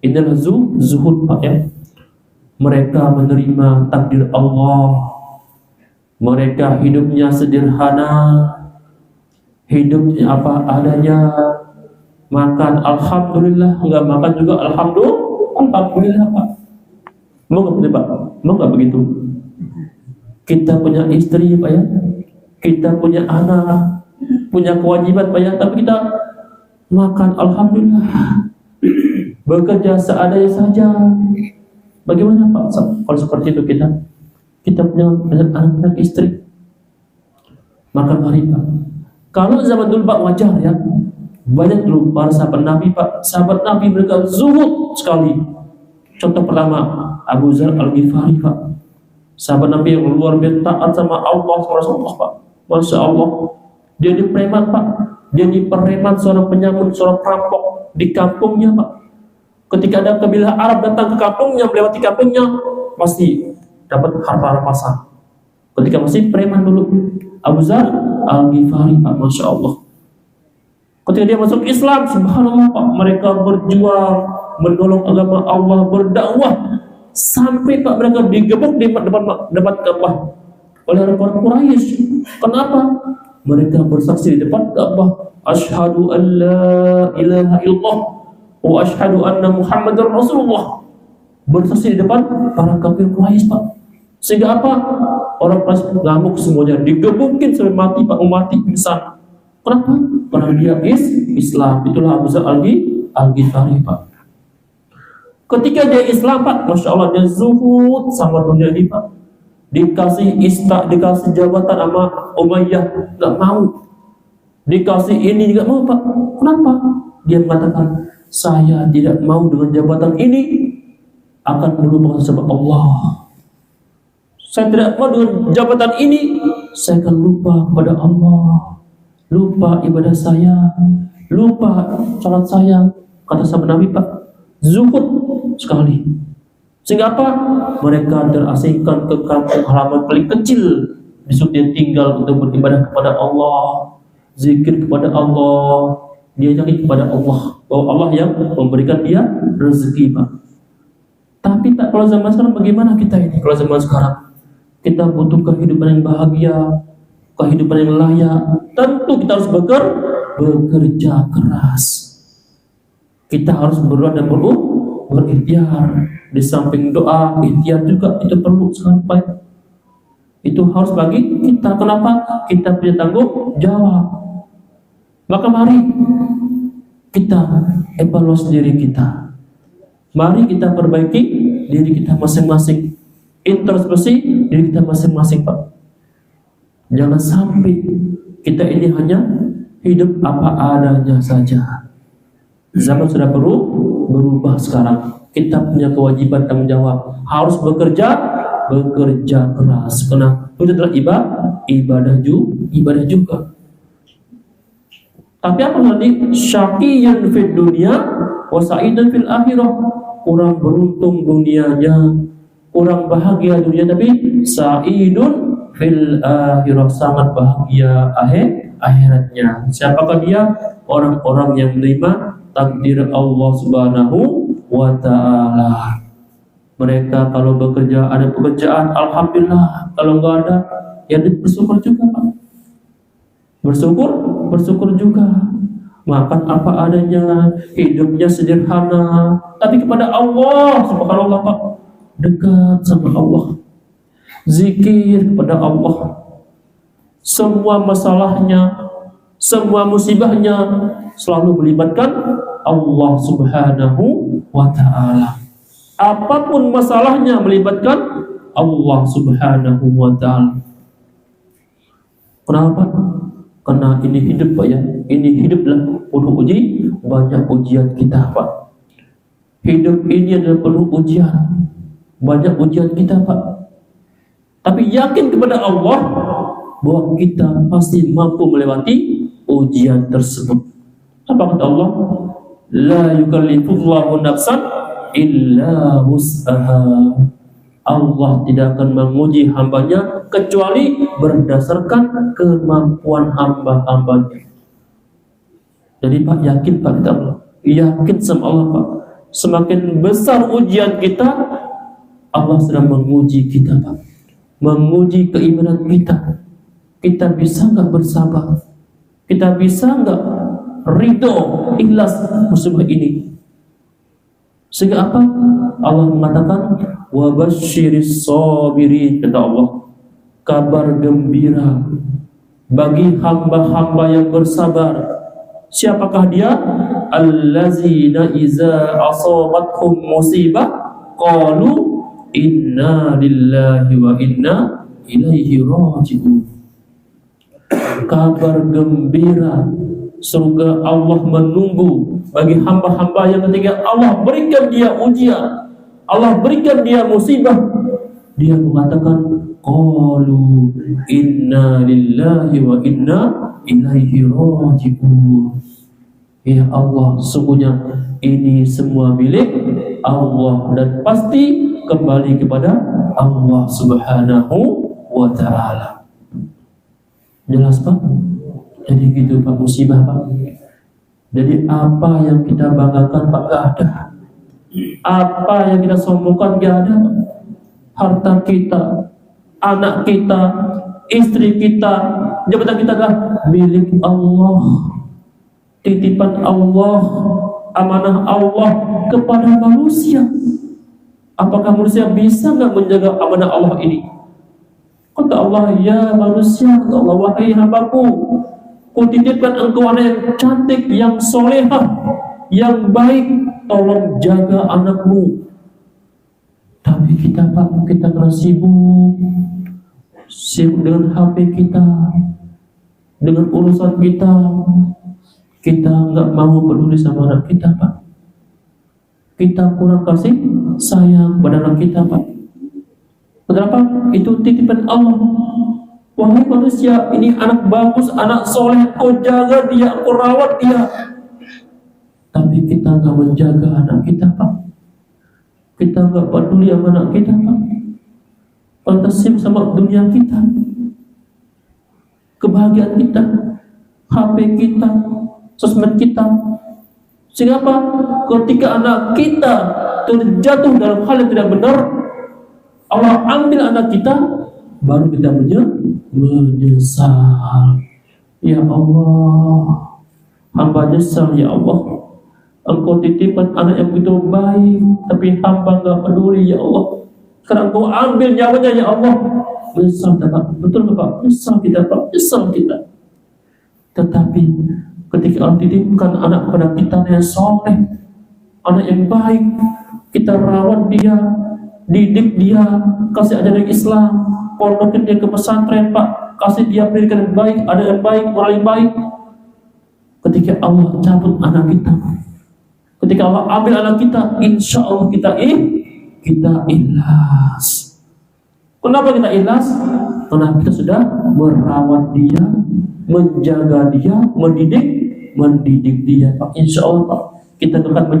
Inilah zuhud Pak ya. Mereka menerima takdir Allah. Mereka hidupnya sederhana, hidupnya apa adanya, makan alhamdulillah, enggak makan juga alhamdulillah Pak. Mau nggak begitu Pak? Mau nggak begitu? Kita punya istri Pak ya, kita punya anak, punya kewajiban Pak ya, tapi kita makan alhamdulillah, bekerja seadanya saja. Bagaimana Pak kalau seperti itu kita punya anak istri? Maka mari Pak, kalau zaman dulu Pak wajar ya, banyak dulu para sahabat Nabi Pak, sahabat Nabi mereka zuhud sekali. Contoh pertama Abu Dzar Al-Ghifari Pak, sahabat Nabi yang luar biasa taat sama Allah Rasulullah Pak. Masya Allah, dia di preman Pak, dia di preman, seorang penyamun, seorang perampok di kampungnya Pak. Ketika ada kabilah Arab datang ke kampungnya, melewati kampungnya, pasti dapat harta rampasan. Ketika masih preman dulu, Abu Dzar Al-Ghifari Pak, Masya Allah. Ketika dia masuk Islam, subhanallah Pak, mereka berjuang, menolong agama Allah, berdakwah, sampai Pak mereka digebuk di depan Ka'bah oleh orang Quraisy. Kenapa? Mereka bersaksi di depan Ka'bah, asyhadu an la ilaha illallah wa asyhadu anna Muhammadar Rasulullah. Bersaksi di depan para kafir Quraisy Pak. Sehingga apa? Orang Quraisy ngamuk semuanya, digebukin sampai mati Pak, mati pingsan. Kenapa? Karena dia Islam. Itulah Abu Dzar Al-Ghifari Pak. Ketika dia Islam Pak, Masya Allah, dia zuhud sama dunia ini Pak. Dikasih dikasih jabatan sama Umayyah, gak mau. Dikasih ini gak mau Pak. Kenapa? Dia mengatakan, saya tidak mau dengan jabatan ini, akan melupakan sebab Allah. Saya tidak mau dengan jabatan ini, saya akan lupa kepada Allah, lupa ibadah saya, lupa salat saya. Kata sahabat Nabi Pak, zuhud sekali. Sehingga apa? Mereka terasingkan ke kampung halaman paling kecil, disuruh dia tinggal untuk beribadah kepada Allah, zikir kepada Allah, dia yakin kepada Allah bahwa Allah yang memberikan dia rezeki Pak. Tapi Pak, kalau zaman sekarang bagaimana kita ini? Kalau zaman sekarang kita butuh kehidupan yang bahagia, kehidupan yang layak, tentu kita harus bekerja keras. Kita harus berdoa dan berikhtiar. Di samping doa, ikhtiar juga itu perlu sampai. Itu harus bagi kita. Kenapa? Kita punya tanggung jawab. Maka mari kita evaluasi diri kita. Mari kita perbaiki diri kita masing-masing. Introspeksi diri kita masing-masing Pak. Jangan sampai kita ini hanya hidup apa adanya saja. Zaman sudah berubah sekarang. Kita punya kewajiban tanggung jawab, harus bekerja keras. Karena itu adalah ibadah juga. Tapi apa tadi? Syaqiyyan fid dunya wa sa'idan fil akhirah. Kurang beruntung dunianya, kurang bahagia dunia, tapi sa'idun fil akhirah, sangat bahagia akhiratnya. Siapakah dia? Orang-orang yang menerima takdir Allah Subhanahu wa ta'ala. Mereka kalau bekerja, ada pekerjaan, alhamdulillah. Kalau enggak ada, ya bersyukur juga Pak. Bersyukur juga. Makan apa adanya, hidupnya sederhana, tapi kepada Allah subhanallah Pak, dekat sama Allah, zikir kepada Allah. Semua masalahnya, semua musibahnya selalu melibatkan Allah Subhanahu wa ta'ala. Apapun masalahnya melibatkan Allah Subhanahu wa ta'ala. Kenapa? Karena ini hidup Pak ya. Ini hiduplah penuh uji, banyak ujian kita Pak. Hidup ini adalah penuh ujian, banyak ujian kita Pak. Tapi yakin kepada Allah bahwa kita pasti mampu melewati ujian tersebut. Apa kata Allah? La yukallifullahu nafsan illa wus'aha. Allah tidak akan menguji hambanya kecuali berdasarkan kemampuan hamba-hambanya. Jadi Pak, yakin Pak kita Allah, yakin sama Allah Pak. Semakin besar ujian kita, Allah sedang menguji kita Pak, menguji keimanan kita. Kita bisa nggak bersabar? Kita bisa nggak ridho, ikhlas musibah ini? Sehingga apa? Allah mengatakan, wa basyiris sabirin, kata Allah, kabar gembira bagi hamba-hamba yang bersabar. Siapakah dia? Allazina iza asabathum musibah qalu inna lillahi wa inna ilaihi raji'un. Kabar gembira surga Allah menunggu bagi hamba-hamba yang ketika Allah berikan dia ujian, Allah berikan dia musibah, dia mengatakan qalu inna lillahi wa inna ilaihi raji'un. Ya Allah, sungguhnya ini semua milik Allah dan pasti kembali kepada Allah Subhanahu wa ta'ala. Jelas Pak? Jadi gitu Pak, musibah Pak. Jadi apa yang kita banggakan Pak gak ada. Apa yang kita sombongkan gak ada Pak. Harta kita, anak kita, istri kita, jabatan kita adalah milik Allah, titipan Allah, amanah Allah kepada manusia. Apakah manusia bisa nggak menjaga amanah Allah ini? Kata Allah, ya manusia, kata Allah, wahai hambaku, kutitipkan engkau anak yang cantik, yang solehah, yang baik, tolong jaga anakmu. Tapi kita Pak, kita kena sibuk dengan HP kita, dengan urusan kita. Kita nggak mau peduli sama anak kita Pak. Kita kurang kasih sayang pada anak kita Pak. Kenapa? Itu titipan Allah. Wahai manusia, ini anak bagus, anak soleh, kau jaga dia, kau rawat dia. Tapi kita nggak menjaga anak kita Pak. Kita nggak peduli sama anak kita Pak. Fantasi sama dunia kita, kebahagiaan kita, HP kita, sosmed kita. Sehingga apa? Ketika anak kita terjatuh dalam hal yang tidak benar, Allah ambil anak kita, baru kita menyesal. Ya Allah, hamba nyesal ya Allah. Engkau titipkan anak yang begitu baik, tapi hamba nggak peduli ya Allah. Sekarang Engkau ambil nyawanya ya Allah. Menyesal kita Pak, betul Pak? Menyesal kita Pak, menyesal kita. Tetapi ketika Allah titipkan anak kepada kita yang soleh, anak yang baik, kita rawat dia, didik dia, kasih ajaran Islam, pondokin dia ke pesantren Pak, kasih dia pendidikan yang baik, ada yang baik, orang yang baik. Ketika Allah cabut anak kita, ketika Allah ambil anak kita, insya Allah kita ikhlas. Kenapa kita ikhlas? Karena kita sudah merawat dia, menjaga dia, mendidik dia Pak. Insya Allah Pak, kita nggak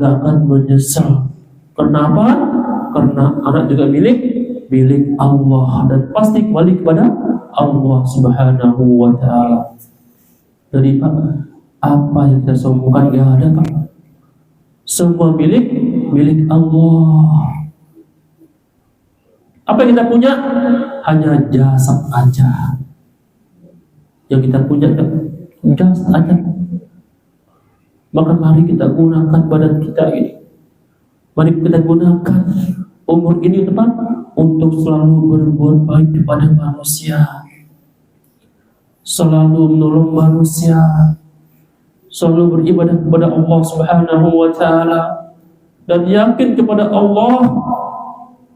akan menyesal. Kenapa? Karena anak juga milik Allah dan pasti kembali kepada Allah Subhanahu wa ta'ala. Jadi Pak, apa yang kita sombongkan gak ada Pak. Semua milik Allah. Apa yang kita punya? Hanya jasad aja. Yang kita punya jasad aja. Maka mari kita gunakan badan kita ini. Mari kita gunakan umur ini teman untuk selalu berbuat baik kepada manusia, selalu menolong manusia, selalu beribadah kepada Allah Subhanahu wa ta'ala, dan yakin kepada Allah.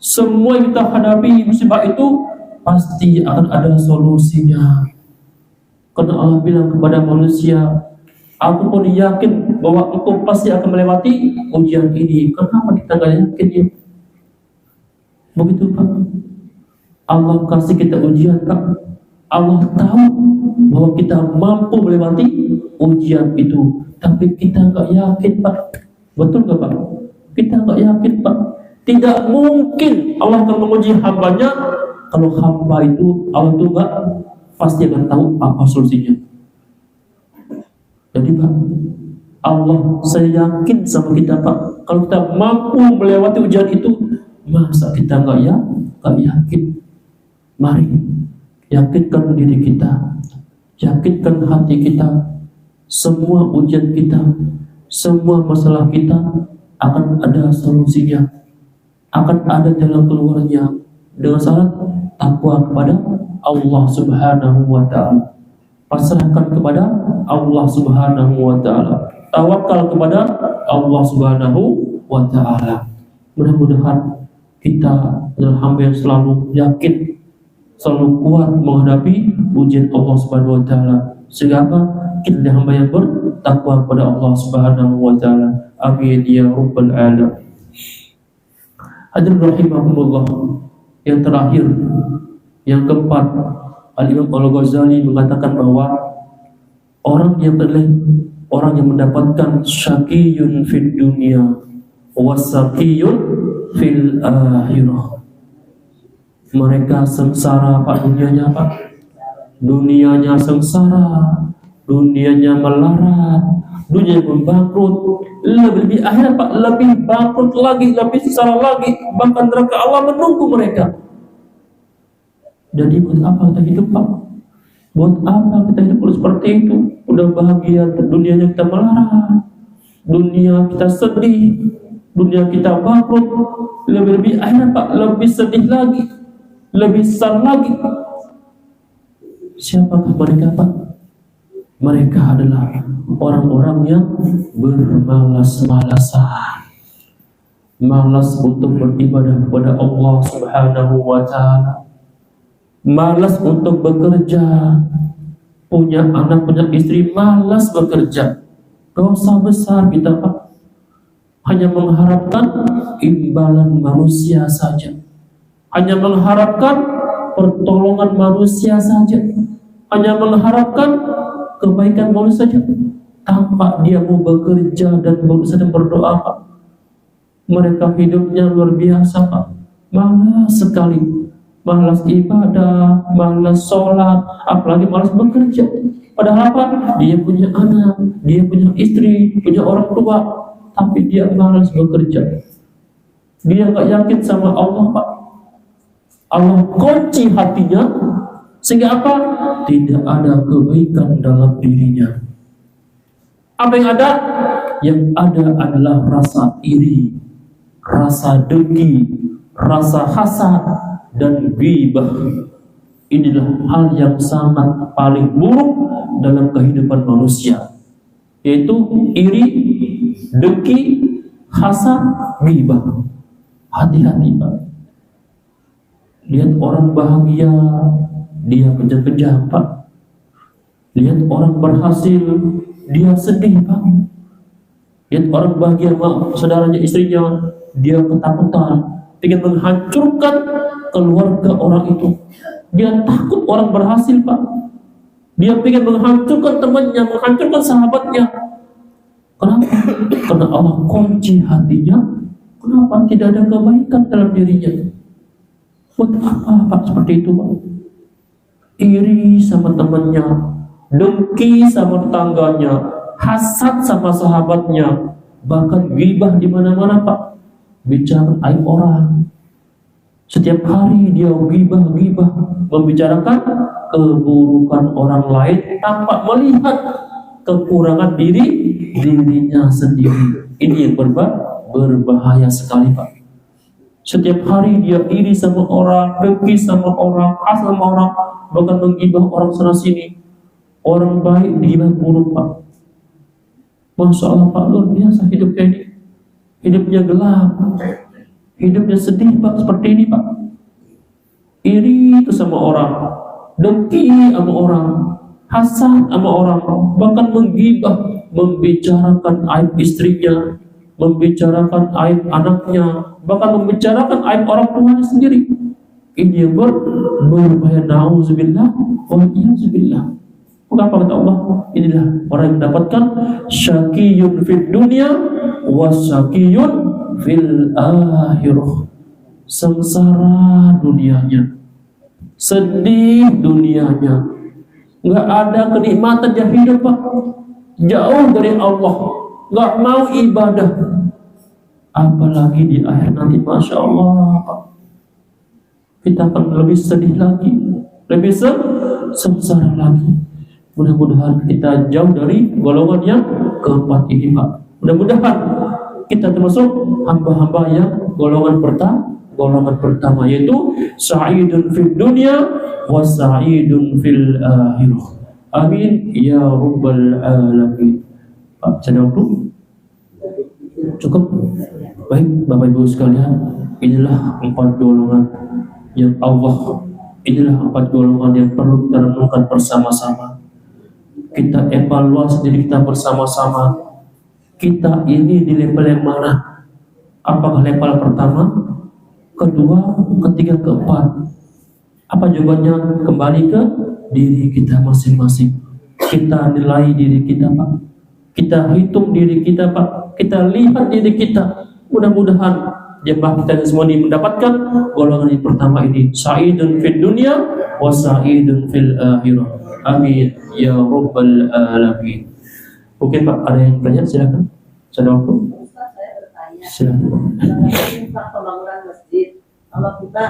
Semua yang kita hadapi musibah itu pasti akan ada solusinya. Karena Allah bilang kepada manusia, aku pun yakin bahwa engkau pasti akan melewati ujian ini. Kenapa kita gak yakin ya? Begitu Pak. Allah kasih kita ujian Pak. Allah tahu bahwa kita mampu melewati ujian itu, tapi kita gak yakin Pak. Betul gak Pak? Kita gak yakin Pak. Tidak mungkin Allah akan menguji hambanya kalau hamba itu, Allah itu gak pasti akan tahu apa solusinya. Jadi Pak, Allah, saya yakin sama kita Pak, kalau kita mampu melewati ujian itu, masa kita nggak yakin? Mari yakinkan diri kita, yakinkan hati kita, semua ujian kita, semua masalah kita akan ada solusinya, akan ada jalan keluarnya, dengan syarat takwa kepada Allah Subhanahu wa Ta'ala. Pasrahkan kepada Allah Subhanahu wa Ta'ala, tawakal kepada Allah Subhanahu wa Ta'ala. Mudah-mudahan kita adalah hamba yang selalu yakin, selalu kuat menghadapi ujian Allah Subhanahu wa Ta'ala. Sehingga apa? Kita adalah hamba yang bertakwa kepada Allah Subhanahu wa Ta'ala. Amin ya rabbal alamin. Hadirin rahimahumullah. Yang terakhir, yang keempat, Al-Imam Al-Ghazali mengatakan bahwa orang yang mendapatkan syaqiyun fid dunya wasaqiyun fil akhirah. Mereka sengsara Pak, dunianya Pak, dunianya sengsara, dunianya melarat, dunia bangkrut, lebih akhirat Pak, lebih bangkrut lagi, lebih sengsara lagi, bahkan neraka Allah menunggu mereka. Jadi buat apa kita hidup Pak? Buat apa kita hidup seperti itu? Udah bahagia, dunianya kita melarat, dunia kita sedih, dunia kita bangkrut, lebih akhirat Pak, lebih sedih lagi, lebih besar lagi. Siapakah mereka Pak? Mereka adalah orang-orang yang bermalas-malasan, malas untuk beribadah kepada Allah Subhanahu wa Ta'ala, malas untuk bekerja, punya anak, punya istri, malas bekerja. Dosa besar kita Pak, hanya mengharapkan imbalan manusia saja, hanya mengharapkan pertolongan manusia saja, hanya mengharapkan kebaikan manusia saja, tanpa dia mau bekerja dan berusaha dan berdoa Pak. Mereka hidupnya luar biasa Pak, malas sekali, malas ibadah, malas sholat, apalagi malas bekerja. Padahal apa? Dia punya anak, dia punya istri, punya orang tua, tapi dia malas bekerja. Dia nggak yakin sama Allah Pak. Allah kunci hatinya, sehingga apa? Tidak ada kebaikan dalam dirinya. Apa yang ada? Yang ada adalah rasa iri, rasa dengki, rasa hasad, dan ghibah. Inilah hal yang sangat paling buruk dalam kehidupan manusia, yaitu iri, dengki, hasad, ghibah. Hati-hati Pak. Lihat orang bahagia, dia kejar-kejar Pak. Lihat orang berhasil, dia sedih Pak. Lihat orang bahagia sama saudaranya, istrinya, dia ketakutan, ingin menghancurkan keluarga orang itu. Dia takut orang berhasil Pak. Dia ingin menghancurkan temannya, menghancurkan sahabatnya. Kenapa? Karena Allah kunci hatinya. Kenapa? Tidak ada kebaikan dalam dirinya. Buat apa Pak seperti itu Pak? Iri sama temannya, dengki sama tetangganya, hasad sama sahabatnya, bahkan ghibah di mana-mana Pak. Bicara aib orang. Setiap hari dia ghibah, membicarakan keburukan orang lain tanpa melihat kekurangan dirinya sendiri. Ini yang berbahaya sekali Pak. Setiap hari dia iri sama orang, dengki sama orang, hasad sama orang, bahkan menggibah orang sana sini. Orang baik digibah buruk Pak. Masya Allah Pak, luar biasa hidupnya ini. Hidupnya gelap, hidupnya sedih Pak, seperti ini Pak. Iri itu sama orang, dengki sama orang, hasad sama orang, bahkan menggibah, membicarakan aib istrinya, membicarakan aib anaknya, bahkan membicarakan aib orang tuanya sendiri. Ini yang berbahaya. Na'udzubillah wa iyyazubillah. Mengapa kata Allah? Inilah orang yang mendapatkan syaqiyun fid dunya wa syaqiyun fil akhirah. Sengsara dunianya, sedih dunianya, nggak ada kenikmatan dia hidup Pak. jauh dari Allah, nggak mau ibadah, apalagi di akhir nanti, masya Allah, kita akan lebih sedih lagi, lebih sengsara lagi. Mudah-mudahan kita jauh dari golongan yang keempat ini, Pak. Mudah-mudahan kita termasuk hamba-hamba yang golongan pertama, yaitu sa'idun fid dunya wa sa'idun fil akhirah. Amin ya rabbal alamin. Pak, saya dulu cukup. Baik, Bapak Ibu sekalian, inilah 4 golongan yang empat golongan yang perlu kita renungkan bersama-sama. Kita evaluasi diri kita bersama-sama. Kita ini di level yang mana? Apakah level pertama, kedua, ketiga, keempat? Apa jawabannya? Kembali ke diri kita masing-masing. Kita nilai diri kita, Pak. Kita hitung diri kita, Pak. Kita lihat diri kita. Mudah-mudahan jemaah kita semua ini mendapatkan golongan yang pertama ini, sa'idun fid dunya wa sa'idun fil akhirah. Amin ya rabbal alamin. Mungkin Pak ada yang tanya, silakan. Saudaraku. Ustaz, saya bertanya. Silakan. Tentang pembangunan masjid. Kalau kita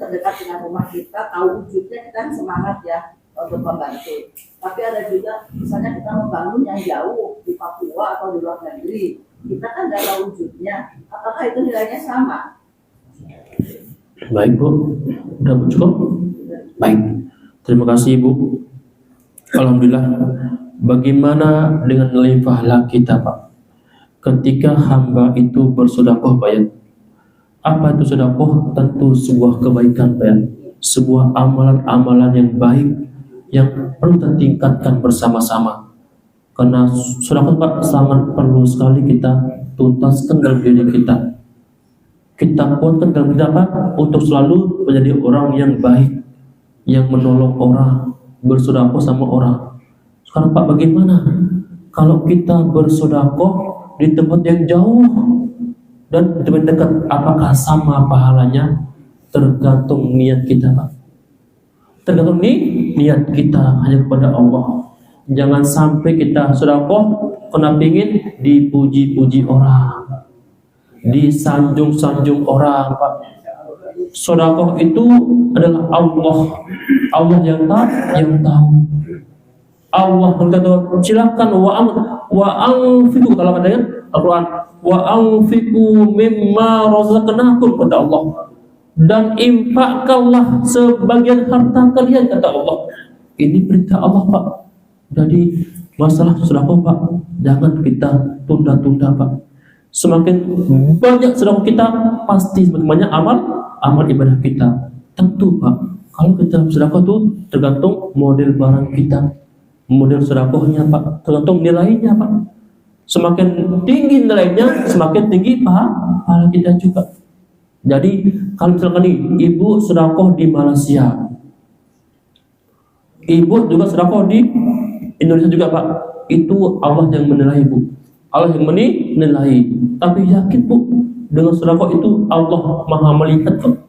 terdekat dengan rumah kita, tahu wujudnya, kita kan semangat ya untuk membantu. Tapi ada juga, misalnya kita membangun yang jauh di Papua atau di luar negeri, kita kan tidak tahu wujudnya. Apakah itu nilainya sama? Baik Bu, udah cukup? Baik, terima kasih Ibu. Alhamdulillah. Bagaimana dengan nilai pahala kita, Pak? Ketika hamba itu bersedekah, Pak ya. Apa itu sedekah? Tentu sebuah kebaikan, Pak ya. Sebuah amalan-amalan yang baik yang perlu kita tingkatkan bersama-sama. Karena sedekah, Pak, sangat perlu sekali kita tuntaskan dalam diri kita. Kita kuatkan dalam diri, Pak, untuk selalu menjadi orang yang baik, yang menolong orang, bersedekah sama orang. Sekarang Pak, bagaimana kalau kita bersedekah di tempat yang jauh dan di tempat dekat? Apakah sama pahalanya? Tergantung niat kita, Pak. Tergantung niat kita hanya kepada Allah. Jangan sampai kita sedekah karena ingin dipuji-puji orang, disanjung-sanjung orang, Pak. Sedekah itu adalah Allah yang tahu. Allah berkata, silakan wa anfiqu, kalau katanya Al-Quran, wa anfiqu mimma razaqnakum, kata Allah, dan infakkanlah sebagian harta kalian, kata Allah. Ini perintah Allah, Pak. Jadi masalah sedekah, Pak, jangan kita tunda-tunda, Pak. Semakin banyak sedekah kita, pasti semakin banyak amal ibadah kita. Tentu, Pak, kalau kita sedekah itu tergantung model barang kita, model sedekahnya, Pak, tergantung nilainya, Pak. Semakin tinggi nilainya, semakin tinggi pahala kita juga. Jadi kalau misalkan nih, ibu sedekah di Malaysia, ibu juga sedekah di Indonesia juga, Pak, itu Allah yang menilai, Bu. Allah yang menilai. Tapi yakin, Bu, dengan sedekah itu Allah Maha melihat, kok.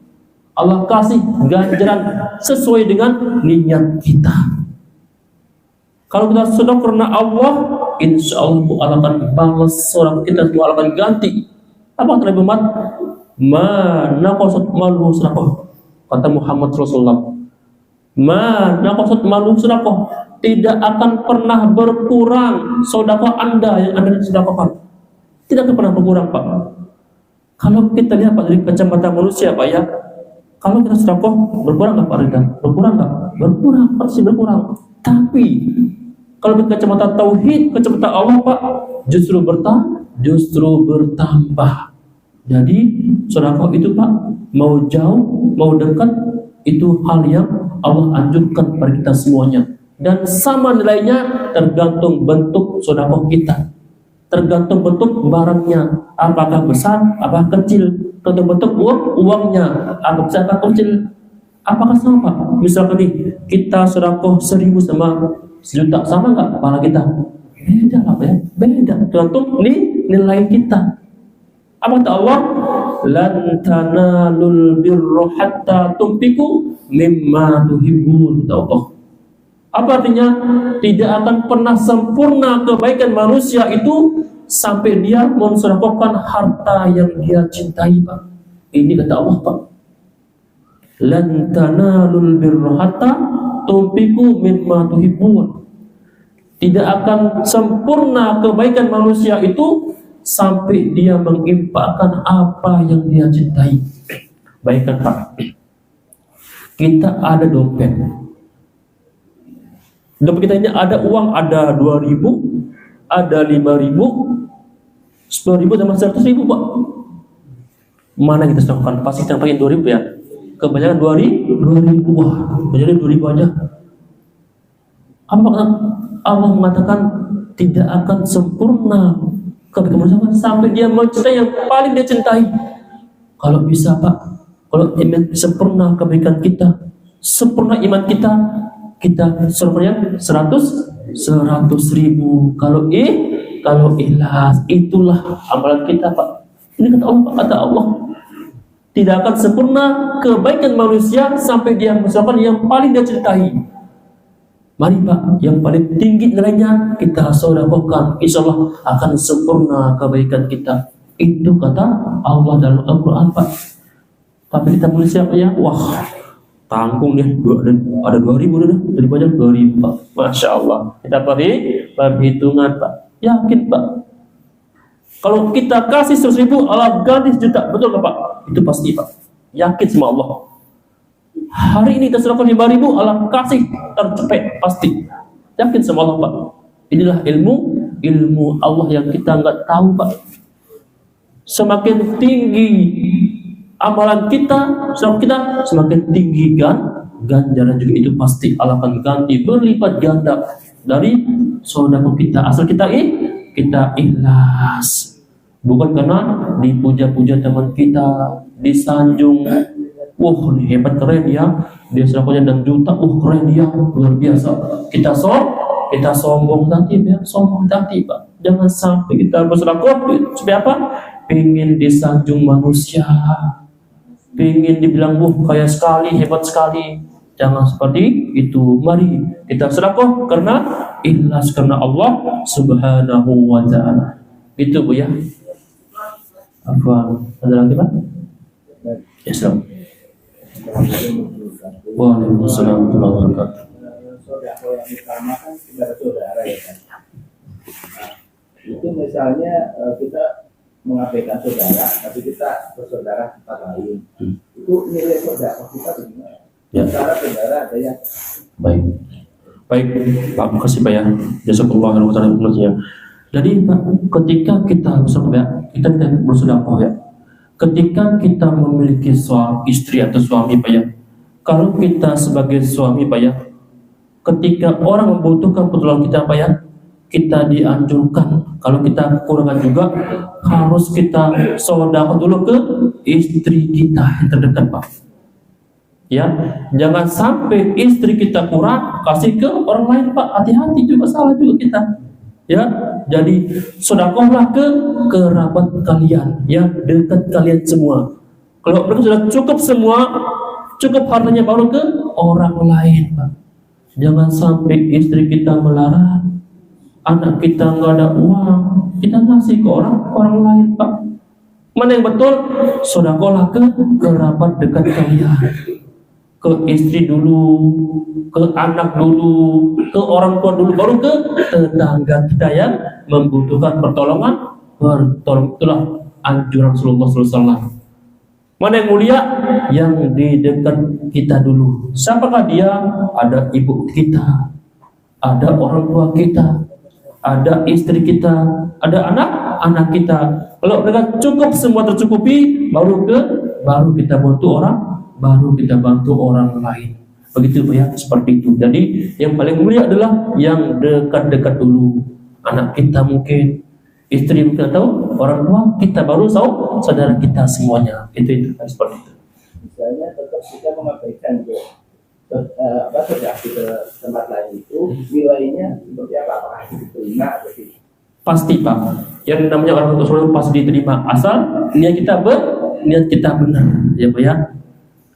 Allah kasih ganjaran sesuai dengan niat kita. Kalau kita sedekah karena Allah, insya Allah Allah akan balas sedekah kita, Allah akan ganti. Apa kata Muhammad? Mana qasat maluhu sedekah, kata Muhammad Rasulullah. Mana qasat maluhu sedekah, tidak akan pernah berkurang sedekah Anda yang Anda sedekahkan. Tidak akan pernah berkurang, Pak. Kalau kita lihat, Pak, dari kacamata manusia, Pak ya, kalau kita sedekah berkurang nggak, Pak Rida? Berkurang nggak? Berkurang, pasti berkurang. Tapi kalau dari kacamata tauhid, kacamata Allah, Pak, justru bertambah. Jadi sedekah itu, Pak, mau jauh, mau dekat, itu hal yang Allah anjurkan pada kita semuanya. Dan sama nilainya tergantung bentuk sedekah kita, tergantung bentuk barangnya, apakah besar, apakah kecil, tergantung bentuk uangnya, apakah besar, apakah kecil. Apakah sama, Pak? Misalkan nih, kita sedekah 1.000 sama 1.000.000, sama nggak pahala kita? Beda lah, Pak ya, beda, tergantung nilai kita. Apa kata Allah? Lan tanalul birra hatta tunfiqu mimma tuhibbun, kata Allah. Apa artinya? Tidak akan pernah sempurna kebaikan manusia itu sampai dia mensedekahkan harta yang dia cintai, Pak. Ini kata Allah, Pak. Lan tanalul birra hatta tunfiqu mimma tuhibbun. Tidak akan sempurna kebaikan manusia itu sampai dia menginfakkan apa yang dia cintai. Baikkan, Pak. Kita ada dompet. Dompet kita ini ada uang, ada 2.000, ada 5.000, 10.000 sama 100.000, Pak. Mana kita sedekahkan? Pasti kita pakai 2.000 ya. Kebanyakan 2.000. Wah, jadi 2.000 aja. Apa kata Allah mengatakan tidak akan sempurna kebaikan manusia sampai dia mencintai yang paling dia cintai. Kalau bisa, Pak, kalau iman sempurna kebaikan kita, sempurna iman kita, kita semuanya 100.000. Kalau ikhlas, itulah amalan kita, Pak. Ini kata Allah, Pak, kata Allah. Tidak akan sempurna kebaikan manusia sampai dia mengucapkan yang paling dia cintai. Mari, Pak, yang paling tinggi nilainya kita sedekahkan, insyaallah akan sempurna kebaikan kita. Itu kata Allah dalam Al-Quran, Pak. Tapi kita manusia ya, wah, tanggung deh, ada 2.000 dah, dari banyak 2.000, Pak. Masya Allah. Kita perhitungan, Pak. Yakin, Pak. Kalau kita kasih 100.000, Allah ganti 1 juta, betul nggak, Pak? Itu pasti, Pak. Yakin sama Allah. Hari ini kita sedekah 5.000, Allah kasih tercepet, pasti. Yakin sama Allah, Pak. Inilah ilmu Allah yang kita nggak tahu, Pak. Semakin tinggi amalan kita, semakin tinggi ganjaran juga itu pasti Allah akan ganti berlipat ganda dari sedekah kita. Asal kita ikhlas, bukan karena dipuja-puja teman kita, disanjung, wah ini hebat keren ya, dia sedekahnya 6 juta, keren dia, luar biasa. Kita sombong nanti, Pak. Jangan sampai kita bersedekah supaya apa? Pengen disanjung manusia, pengen dibilang kaya sekali, hebat sekali. Jangan seperti itu. Mari kita sedekah karena ikhlas, karena Allah Subhanahu wa ta'ala. Itu, Bu, ya. Apa? Ada lagi, Pak? Ya, salam. Waalaikumsalam warahmatullahi wabarakatuh. Saudara yang utama kan saudara ya kan. Nah, itu misalnya kita mengabaikan saudara, tapi kita bersaudara tempat lain. Itu nilai saudara kita bagaimana? Ya. Antara saudara ada yang Baik, Pak, makasih, Pak, ya. Jazakallahu khairan. Jadi, Pak, ketika kita bersedekah, ya, ketika kita memiliki istri atau suami, Pak, ya, kalau kita sebagai suami, Pak, ya, ketika orang membutuhkan pertolongan kita, Pak, ya, kita dianjurkan kalau kita kekurangan juga harus kita sedekah dulu ke istri kita yang terdekat, Pak. Ya, jangan sampai istri kita kurang kasih ke orang lain, Pak. Hati-hati juga, salah juga kita. Ya, jadi sedekahlah ke kerabat kalian, ya, dekat kalian semua. Kalau mereka sudah cukup semua, cukup hartanya, baru ke orang lain, Pak. Jangan sampai istri kita melarat, anak kita nggak ada uang, kita ngasih ke orang lain, Pak. Mana yang betul? Sedekahlah ke kerabat dekat kalian, ke istri dulu, ke anak dulu, ke orang tua dulu, baru ke tetangga kita yang membutuhkan pertolongan. Itulah anjuran Rasulullah SAW. Mana yang mulia? Yang di dekat kita dulu. Siapakah dia? Ada ibu kita, ada orang tua kita, ada istri kita, ada anak-anak kita. Kalau mereka cukup, semua tercukupi, baru kita bantu orang lain. Begitu, Pak, ya, seperti itu. Jadi yang paling mulia adalah yang dekat-dekat dulu. Anak kita mungkin, istri mungkin, atau orang tua kita, baru saudara kita semuanya. Itu seperti itu. misalnya tetap kita mengabaikan sedekah ke tempat lain itu nilainya seperti apa? Apakah diterima atau tidak? Pasti, Pak. Yang namanya orang tua pasti diterima asal niat kita benar, ya, Pak, ya.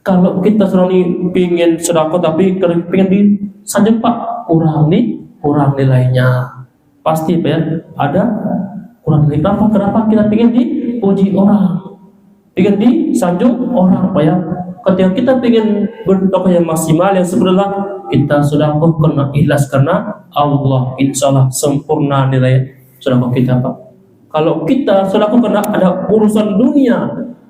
Kalau kita selalu pingin sedekah tapi pengen disanjung, Pak, kurang nilainya. Pasti Pak ya, ada kurang nilai. Kenapa kita ingin dipuji orang, ingin disanjung orang Pak ya? Ketika kita ingin bersedekah yang maksimal, yang sebenarnya kita sedekah karena ikhlas karena Allah, insya Allah sempurna nilai sedekah kita Pak. Kalau kita sedekah karena ada urusan dunia,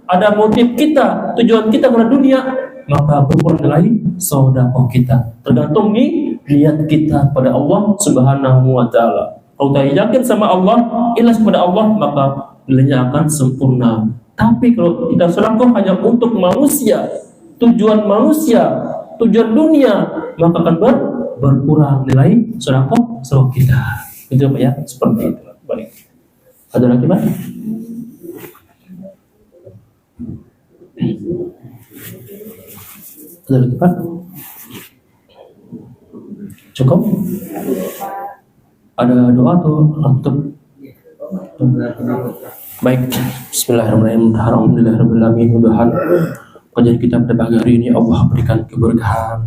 ada motif kita, tujuan kita karena dunia, maka berkurang nilai sedekah kita. Tergantung nih niat kita pada Allah Subhanahu wa taala. Kalau kita yakin sama Allah, ikhlas kepada Allah, maka nilainya akan sempurna. Tapi kalau kita sedekah hanya untuk manusia, tujuan dunia, maka akan berkurang nilai sedekah kita. Itu Pak ya, seperti itu. Baik. Ada lagi Pak? Ada lagi Pak? Cukup? Ada doa atau untuk? Baik, bismillahirrahmanirrahim. Alhamdulillahirrahmanirrahim. Mudah-mudahan kajian kita pada pagi hari ini Allah berikan keberkahan,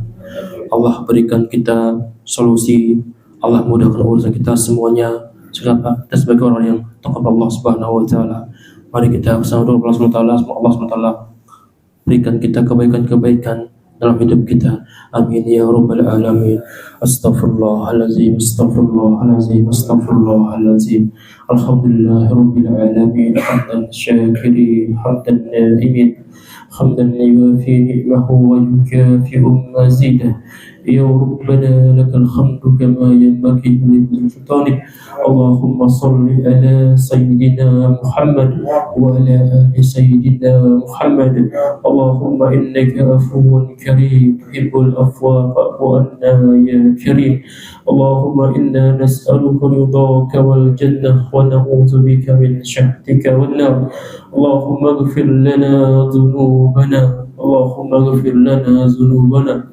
Allah berikan kita solusi, Allah mudahkan urusan kita semuanya. Siapa kita sebagai orang yang takut Allah Subhanahu wa taala, mari kita bersama Allah Subhanahu wa taala, semoga Allah Subhanahu wa taala berikan kita kebaikan-kebaikan dalam hidup kita. Amin ya rabbal alamin. Astaghfirullahalazim, astaghfirullahalazim, astaghfirullahalazim. Alhamdulillahirabbil alamin. Hamdan syakirin, hamdan na'imin, hamdan yuwafi ni'mahu wa yukafi'u mazidah. Ya Rabbana lakal hamdu kama yanbaghi li Allahumma salli ala Sayyidina Muhammad wa ala ali Sayyidina Muhammad. Allahumma innaka afuwun karim tuhibbul afwa fa'fu anna ya karim. Allahumma inna nas'aluka ridhaka wal jannah wa na'udzu bika min syahtika wan nar. Allahumma ighfir lana dhunubana, Allahumma ighfir lana dhunubana,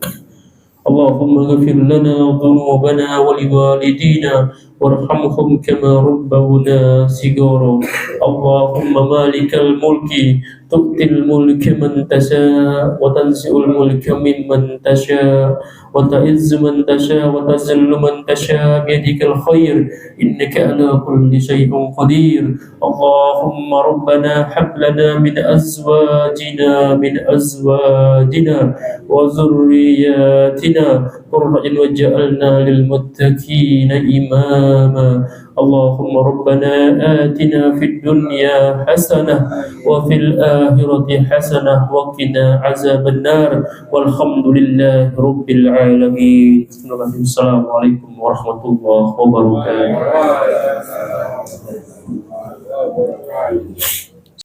Allahumma ighfir lana dhunubana wa liwalidina warhamhum kama rabbawna sigara. Allahumma malikal mulki tu'til mulka man tasha wa tanzi'ul mulka mimman tasha wa ta'izzu man tasha wa tazillu man tasha biyadikal khair innaka ala kulli shay'in qadir. Allahumma rabbana hab lana min azwajina wa zurriyyatina qurratan waj'alna lil muttaqina imama. Allahumma rabbana atina fid dunya hasanah wa fil akhirati hasanah wa qina azaban nar. Walhamdulillahi rabbil alamin. Assalamualaikum warahmatullahi wabarakatuh.